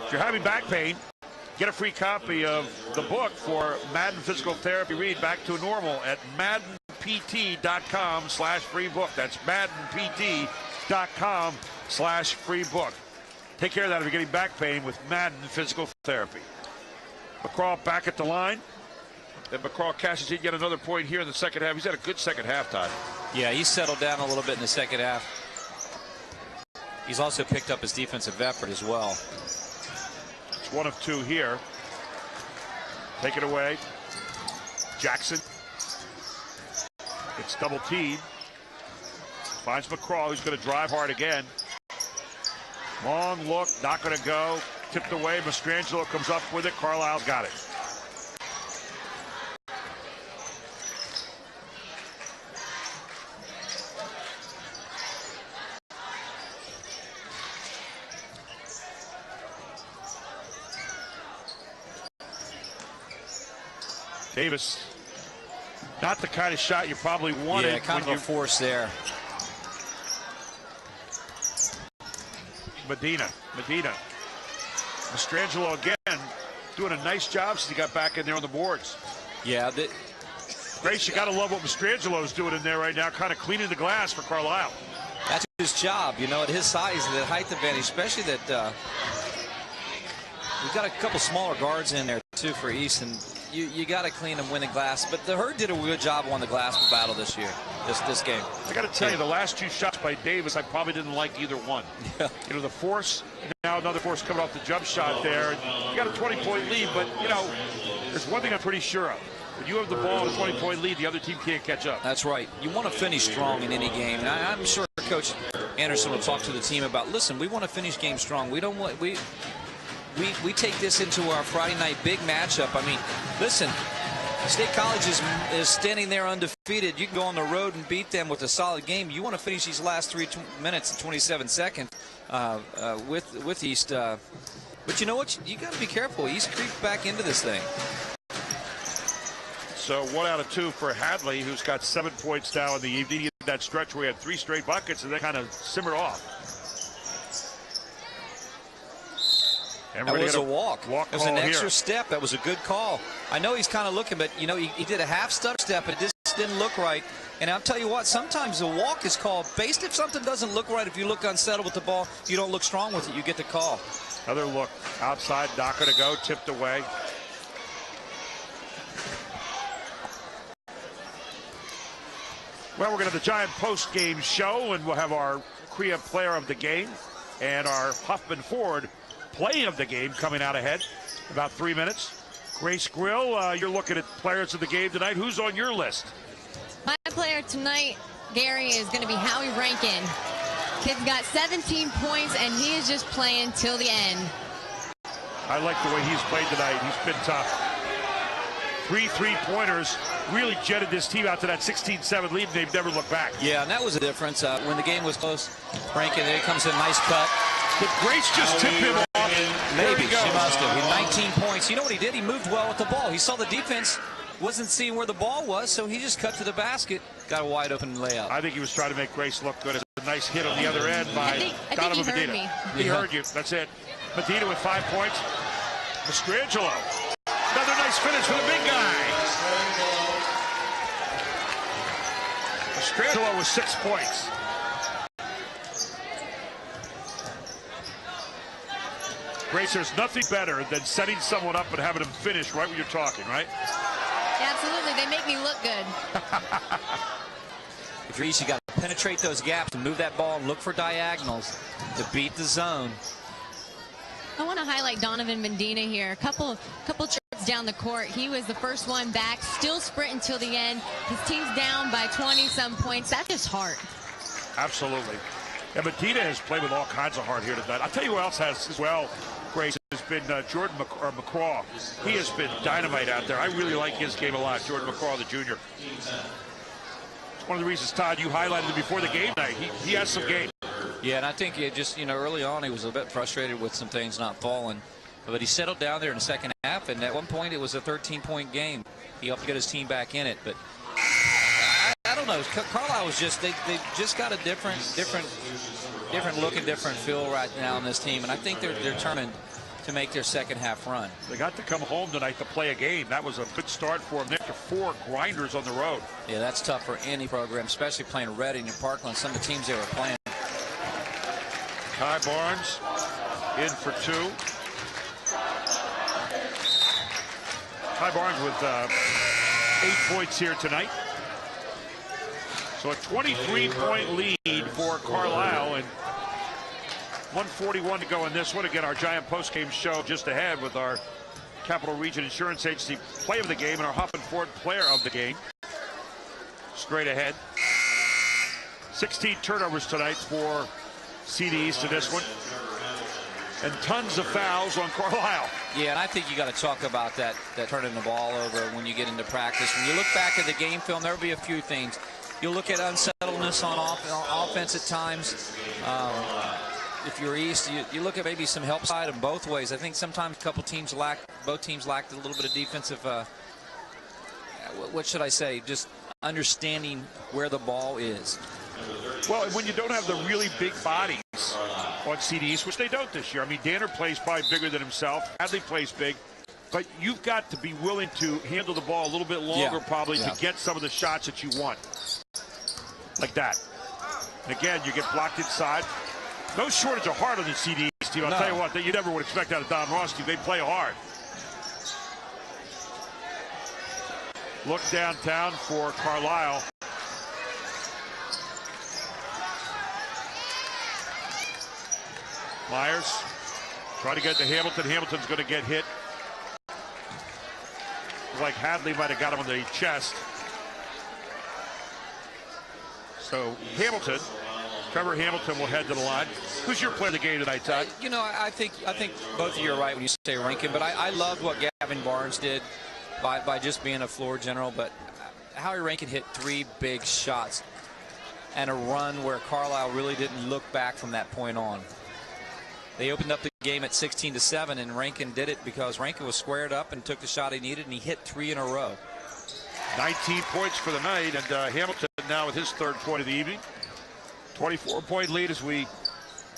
If you're having back pain, get a free copy of the book for Madden Physical Therapy. Read Back to Normal at maddenpt.com/free book. That's maddenpt.com/free book. Take care of that if you're getting back pain with Madden Physical Therapy. McCraw back at the line. And McCraw cashes in yet another point here in the second half. He's had a good second half, Todd. Yeah, he's settled down a little bit in the second half. He's also picked up his defensive effort as well. 1 of 2 here. Take it away. Jackson gets double teamed. Finds McCraw, who's going to drive hard again. Long look, not going to go. Tipped away. Mastrangelo comes up with it. Carlisle's got it. Davis, not the kind of shot you probably wanted. Yeah, kind of a force there. Medina. Mastrangelo again, doing a nice job since he got back in there on the boards. Yeah. Grace, you got to love what Mastrangelo is doing in there right now, kind of cleaning the glass for Carlisle. That's his job, at his size, the height advantage, especially that we've got a couple smaller guards in there, too, for East, and you got to clean and win the glass. But the Herd did a good job on the glass battle this year, this game. I got to tell you, the last 2 shots by Davis, I probably didn't like either one. Yeah. The force, now another force coming off the jump shot there. You got a 20-point lead, but, there's one thing I'm pretty sure of. When you have the ball and a 20-point lead, the other team can't catch up. That's right. You want to finish strong in any game. And I'm sure Coach Anderson will talk to the team about, listen, we want to finish games strong. We don't want... We take this into our Friday night big matchup. Listen, State College is standing there undefeated. You can go on the road and beat them with a solid game. You want to finish these last 3 minutes and 27 seconds with East. But you know what? You got to be careful. East creeped back into this thing. So 1 out of 2 for Hadley, who's got 7 points now in the evening. He had that stretch where he had 3 straight buckets and then kind of simmered off. And that was a walk. It was an extra step. That was a good call. I know he's kind of looking, but, he did a half-step step, but it just didn't look right. And I'll tell you what, sometimes a walk is called based if something doesn't look right. If you look unsettled with the ball, you don't look strong with it, you get the call. Another look outside, not going to go, tipped away. Well, we're going to have the Giant post-game show, and we'll have our Korea player of the game and our Huffman Ford play of the game coming out ahead. About 3 minutes. Grace Grill, you're looking at players of the game tonight. Who's on your list? My player tonight, Gary, is going to be Howie Rankin. Kid's got 17 points, and he is just playing till the end. I like the way he's played tonight. He's been tough. 3 3-pointers really jetted this team out to that 16-7 lead, and they've never looked back. Yeah, and that was a difference. When the game was close, Rankin, there comes a nice cut. Did Grace just tip him off? Maybe she must have. With 19 points. You know what he did? He moved well with the ball. He saw the defense wasn't seeing where the ball was, so he just cut to the basket, got a wide open layup. I think he was trying to make Grace look good. It's a nice hit on the other end by Donovan Medina. He heard you. That's it. Medina with 5 points. Mastrangelo. Another nice finish for the big guy. Mastrangelo with 6 points. Grace, there's nothing better than setting someone up and having them finish right when you're talking, right? Yeah, absolutely. They make me look good. If you're East, you got to penetrate those gaps and move that ball and look for diagonals to beat the zone. I want to highlight Donovan Medina here. A couple trips down the court. He was the first one back, still sprinting till the end. His team's down by 20-some points. That's just heart. Absolutely. And Medina has played with all kinds of heart here tonight. I'll tell you who else has as well, Grace, has been Jordan McCraw. He has been dynamite out there. I really like his game a lot, Jordan McCraw, the junior. It's one of the reasons, Todd, you highlighted him before the game night. He has some game. Yeah, and I think it just, early on he was a bit frustrated with some things not falling. But he settled down there in the second half, and at one point it was a 13-point game. He helped get his team back in it, but I don't know. Carlisle was just, they just got a different look and different feel right now in this team, and I think they're determined to make their second half run. They got to come home tonight to play a game. That was a good start for them after 4 grinders on the road. Yeah, that's tough for any program, especially playing Reading and Parkland, some of the teams they were playing. Kai Barnes in for 2. Kai Barnes with 8 points here tonight. So a 23-point lead for Carlisle, and 1:41 to go in this one. Again, our Giant postgame show just ahead with our Capital Region Insurance Agency play of the game and our Huffman Ford player of the game. Straight ahead. 16 turnovers tonight for CD East to this one. And tons of fouls on Carlisle. Yeah, and I think you got to talk about that turning the ball over when you get into practice. When you look back at the game film, there'll be a few things. You'll look at unsettledness on offense at times. If you're East, you look at maybe some help side in both ways. I think sometimes both teams lacked a little bit of defensive, what should I say, just understanding where the ball is. Well, when you don't have the really big bodies on CDs, which they don't this year. I mean, Danner plays probably bigger than himself. Hadley plays big. But you've got to be willing to handle the ball a little bit longer probably to get some of the shots that you want. Like that. And again, you get blocked inside. No shortage of heart on the CDs team. I'll tell you what, that you never would expect out of Don Ross team. They play hard. Look downtown for Carlisle. Myers try to get to Hamilton. Hamilton's going to get hit. Like Hadley might have got him on the chest. So Hamilton, Trevor Hamilton will head to the line. Who's your player of the game tonight, Todd? I think both of you are right when you say Rankin, but I loved what Gavin Barnes did by just being a floor general. But Howie Rankin hit 3 big shots and a run where Carlisle really didn't look back from that point on. They opened up the game at 16-7, and Rankin did it because Rankin was squared up and took the shot he needed, and he hit 3 in a row. 19 points for the night, and Hamilton now with his 3rd point of the evening. 24-point lead as we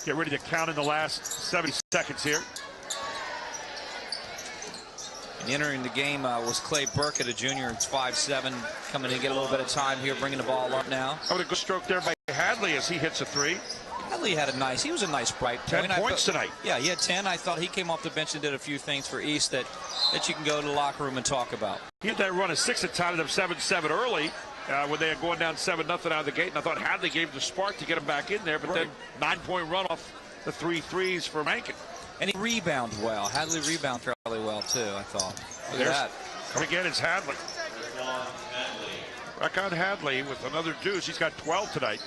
get ready to count in the last 70 seconds here. And entering the game was Clay Burkett, a junior. It's 5'7", coming in to get a little bit of time here, bringing the ball up now. How about a good stroke there by Hadley as he hits a 3. Hadley he was a nice bright point. 10 points tonight. Yeah, he had 10. I thought he came off the bench and did a few things for East that you can go to the locker room and talk about. He had that run of 6 at time of 7-7 early. when they had going down 7-0 out of the gate, and I thought Hadley gave the spark to get them back in there, but then 9-point run off the 3 threes for Rankin. And he rebounded well. Hadley rebounded fairly well, too, I thought. Look at that. Come again, it's Hadley. Back on Hadley with another deuce. He's got 12 tonight.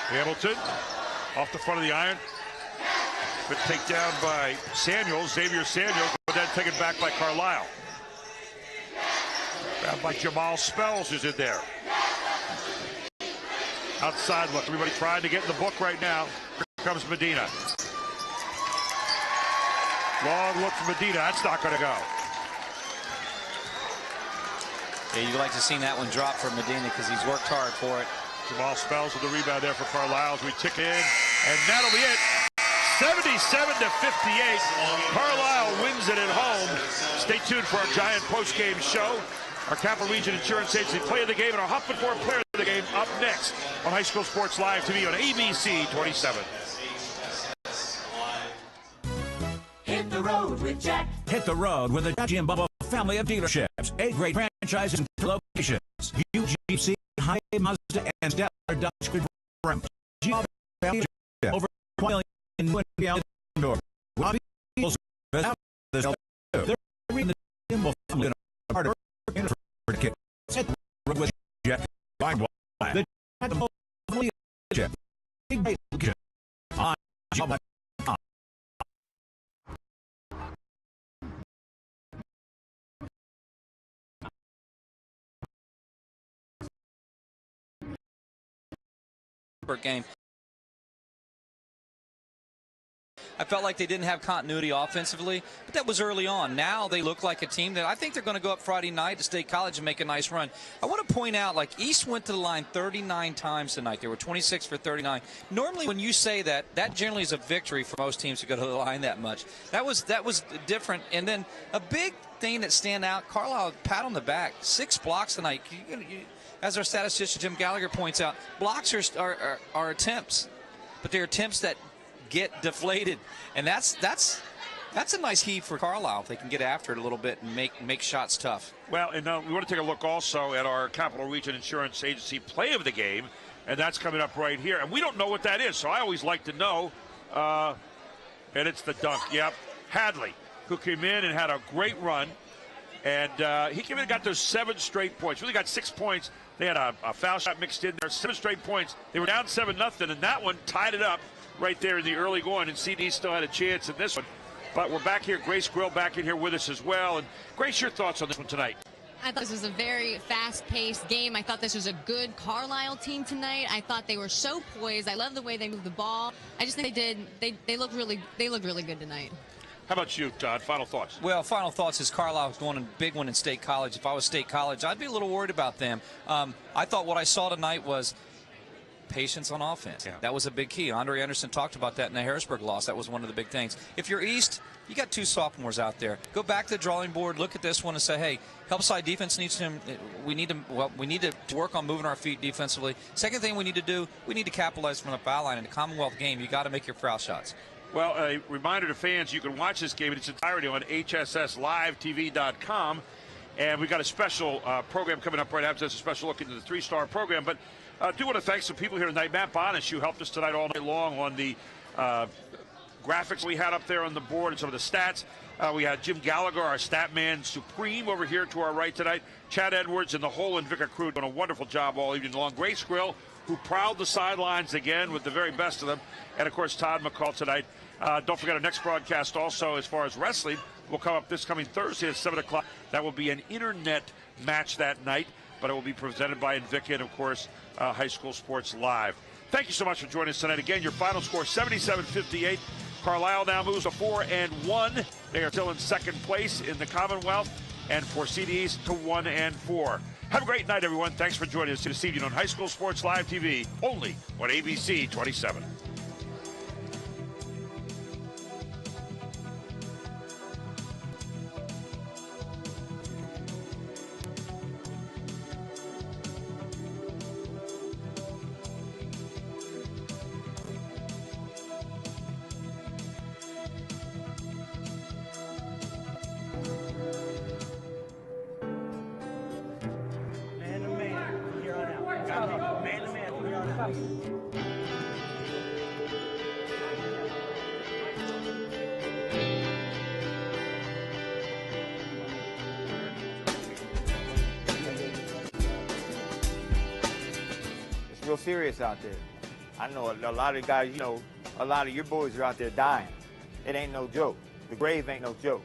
Hamilton off the front of the iron. Good takedown by Samuels, Xavier Samuels, but then taken back by Carlisle. Grabbed by Jamal Spells, who's in there. Outside look, everybody trying to get in the book right now. Here comes Medina. Long look for Medina, that's not going to go. Yeah, you'd like to see that one drop for Medina because he's worked hard for it. Jamal Spells with the rebound there for Carlisle as we tick in, and that'll be it. 77-58. Carlisle wins it at home. Stay tuned for our giant post-game show. Our Capital Region Insurance Agency play of the game and our Huffman Ford player of the game up next on High School Sports Live TV on ABC 27. Hit the road with Jack. Hit the road with the Jackie and Bubba family of dealerships. 8 great franchises and locations. UGC, Hyundai, Mazda, and Stellar Dodge Ram. Over 20 million indoor. Robbie Eagles. They're in the Jimbo family in a part of the kid. Hit the road with Jack. The family of Jack. Big great location. On Jimbo. Game. I felt like they didn't have continuity offensively, but that was early on. Now they look like a team that I think they're going to go up Friday night to State College and make a nice run. I want to point out, like, East went to the line 39 times tonight. They were 26 for 39. Normally when you say that, that generally is a victory for most teams to go to the line that much. That was different. And then a big thing that stand out, Carlisle, pat on the back, 6 blocks tonight. As our statistician Jim Gallagher points out, blocks are attempts, but they're attempts that get deflated, and that's a nice heat for Carlisle if they can get after it a little bit and make shots tough. Well, and we want to take a look also at our Capital Region Insurance Agency play of the game, and that's coming up right here. And we don't know what that is, so I always like to know. And it's the dunk. Yep, Hadley, who came in and had a great run. And he came in and got those 7 straight points. Really got 6 points. They had a foul shot mixed in there. 7 straight points. They were down 7-0, and that one tied it up right there in the early going. And CD still had a chance in this one. But we're back here. Grace Grill back in here with us as well. And Grace, your thoughts on this one tonight? I thought this was a very fast-paced game. I thought this was a good Carlisle team tonight. I thought they were so poised. I love the way they moved the ball. I just think they looked really good tonight. How about you, Todd? Final thoughts? Well, final thoughts is Carlisle was going a big one in State College. If I was State College, I'd be a little worried about them. I thought what I saw tonight was patience on offense. Yeah. That was a big key. Andre Anderson talked about that in the Harrisburg loss. That was one of the big things. If you're East, you got 2 sophomores out there. Go back to the drawing board, look at this one and say, hey, help side defense needs to, we need to work on moving our feet defensively. Second thing we need to do, we need to capitalize from the foul line. In a Commonwealth game, you got to make your foul shots. Well, a reminder to fans, you can watch this game in its entirety on hsslivetv.com. And we've got a special program coming up right after this, a special look into the 3-star program. But I do want to thank some people here tonight. Matt Bonish, who helped us tonight all night long on the graphics we had up there on the board and some of the stats. We had Jim Gallagher, our stat man supreme, over here to our right tonight. Chad Edwards and the whole Invicta crew doing a wonderful job all evening long. Grace Grill, who prowled the sidelines again with the very best of them. And, of course, Todd McCall tonight. Don't forget our next broadcast also, as far as wrestling, will come up this coming Thursday at 7 o'clock. That will be an internet match that night, but it will be presented by Invicta and, of course, High School Sports Live. Thank you so much for joining us tonight. Again, your final score, 77-58. Carlisle now moves to 4-1. They are still in second place in the Commonwealth, and for CDs to 1-4. Have a great night, everyone. Thanks for joining us this evening on High School Sports Live TV, only on ABC 27. real serious out there. I know a lot of guys, you know, a lot of your boys are out there dying. It ain't no joke. The grave ain't no joke.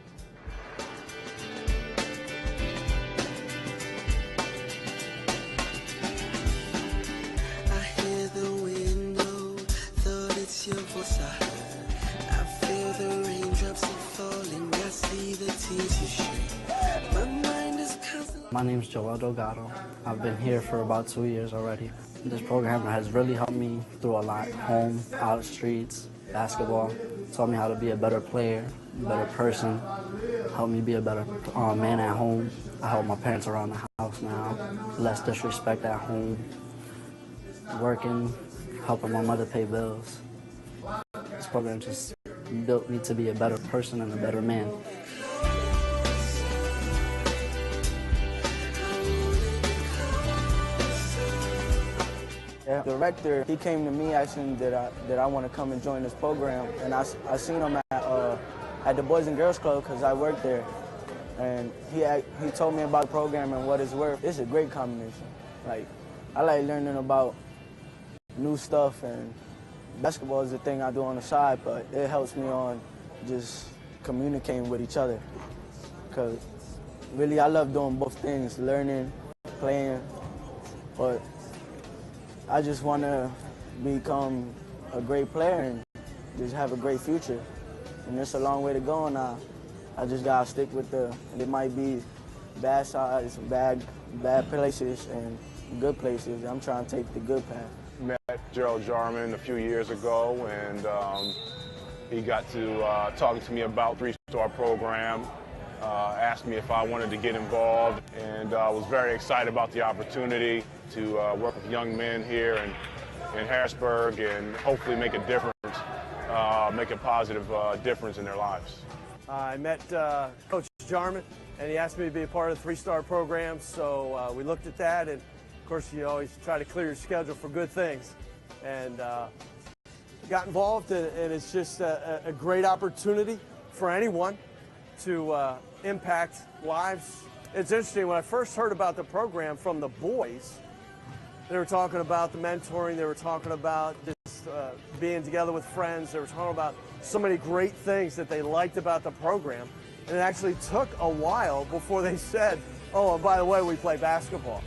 I hear the window, thought it's your voice I heard. I feel the raindrops are falling, I see the tears you shed. My mind is constantly... My name's Joel Delgado. I've been here for about 2 years already. This program has really helped me through a lot. Home, out of the streets, basketball. Taught me how to be a better player, better person. Helped me be a better man at home. I help my parents around the house now. Less disrespect at home. Working, helping my mother pay bills. This program just built me to be a better person and a better man. The director, he came to me asking that I want to come and join this program, and I seen him at the Boys and Girls Club because I worked there, and he told me about the program and what it's worth. It's a great combination. Like, I like learning about new stuff, and basketball is the thing I do on the side, but it helps me on just communicating with each other, because really I love doing both things, learning, playing, but I just want to become a great player and just have a great future. And it's a long way to go now. I just got to stick with it might be bad sides, bad places, and good places. I'm trying to take the good path. Met Gerald Jarman a few years ago, and he got to talking to me about three-star program, asked me if I wanted to get involved, and I was very excited about the opportunity to work with young men here in Harrisburg and hopefully make a difference, make a positive difference in their lives. I met Coach Jarman, and he asked me to be a part of the three-star program, so we looked at that, and of course you always try to clear your schedule for good things, and got involved, and it's just a great opportunity for anyone to impact lives. It's interesting, when I first heard about the program from the boys, they were talking about the mentoring, they were talking about just being together with friends, they were talking about so many great things that they liked about the program, and it actually took a while before they said, oh, and by the way, we play basketball.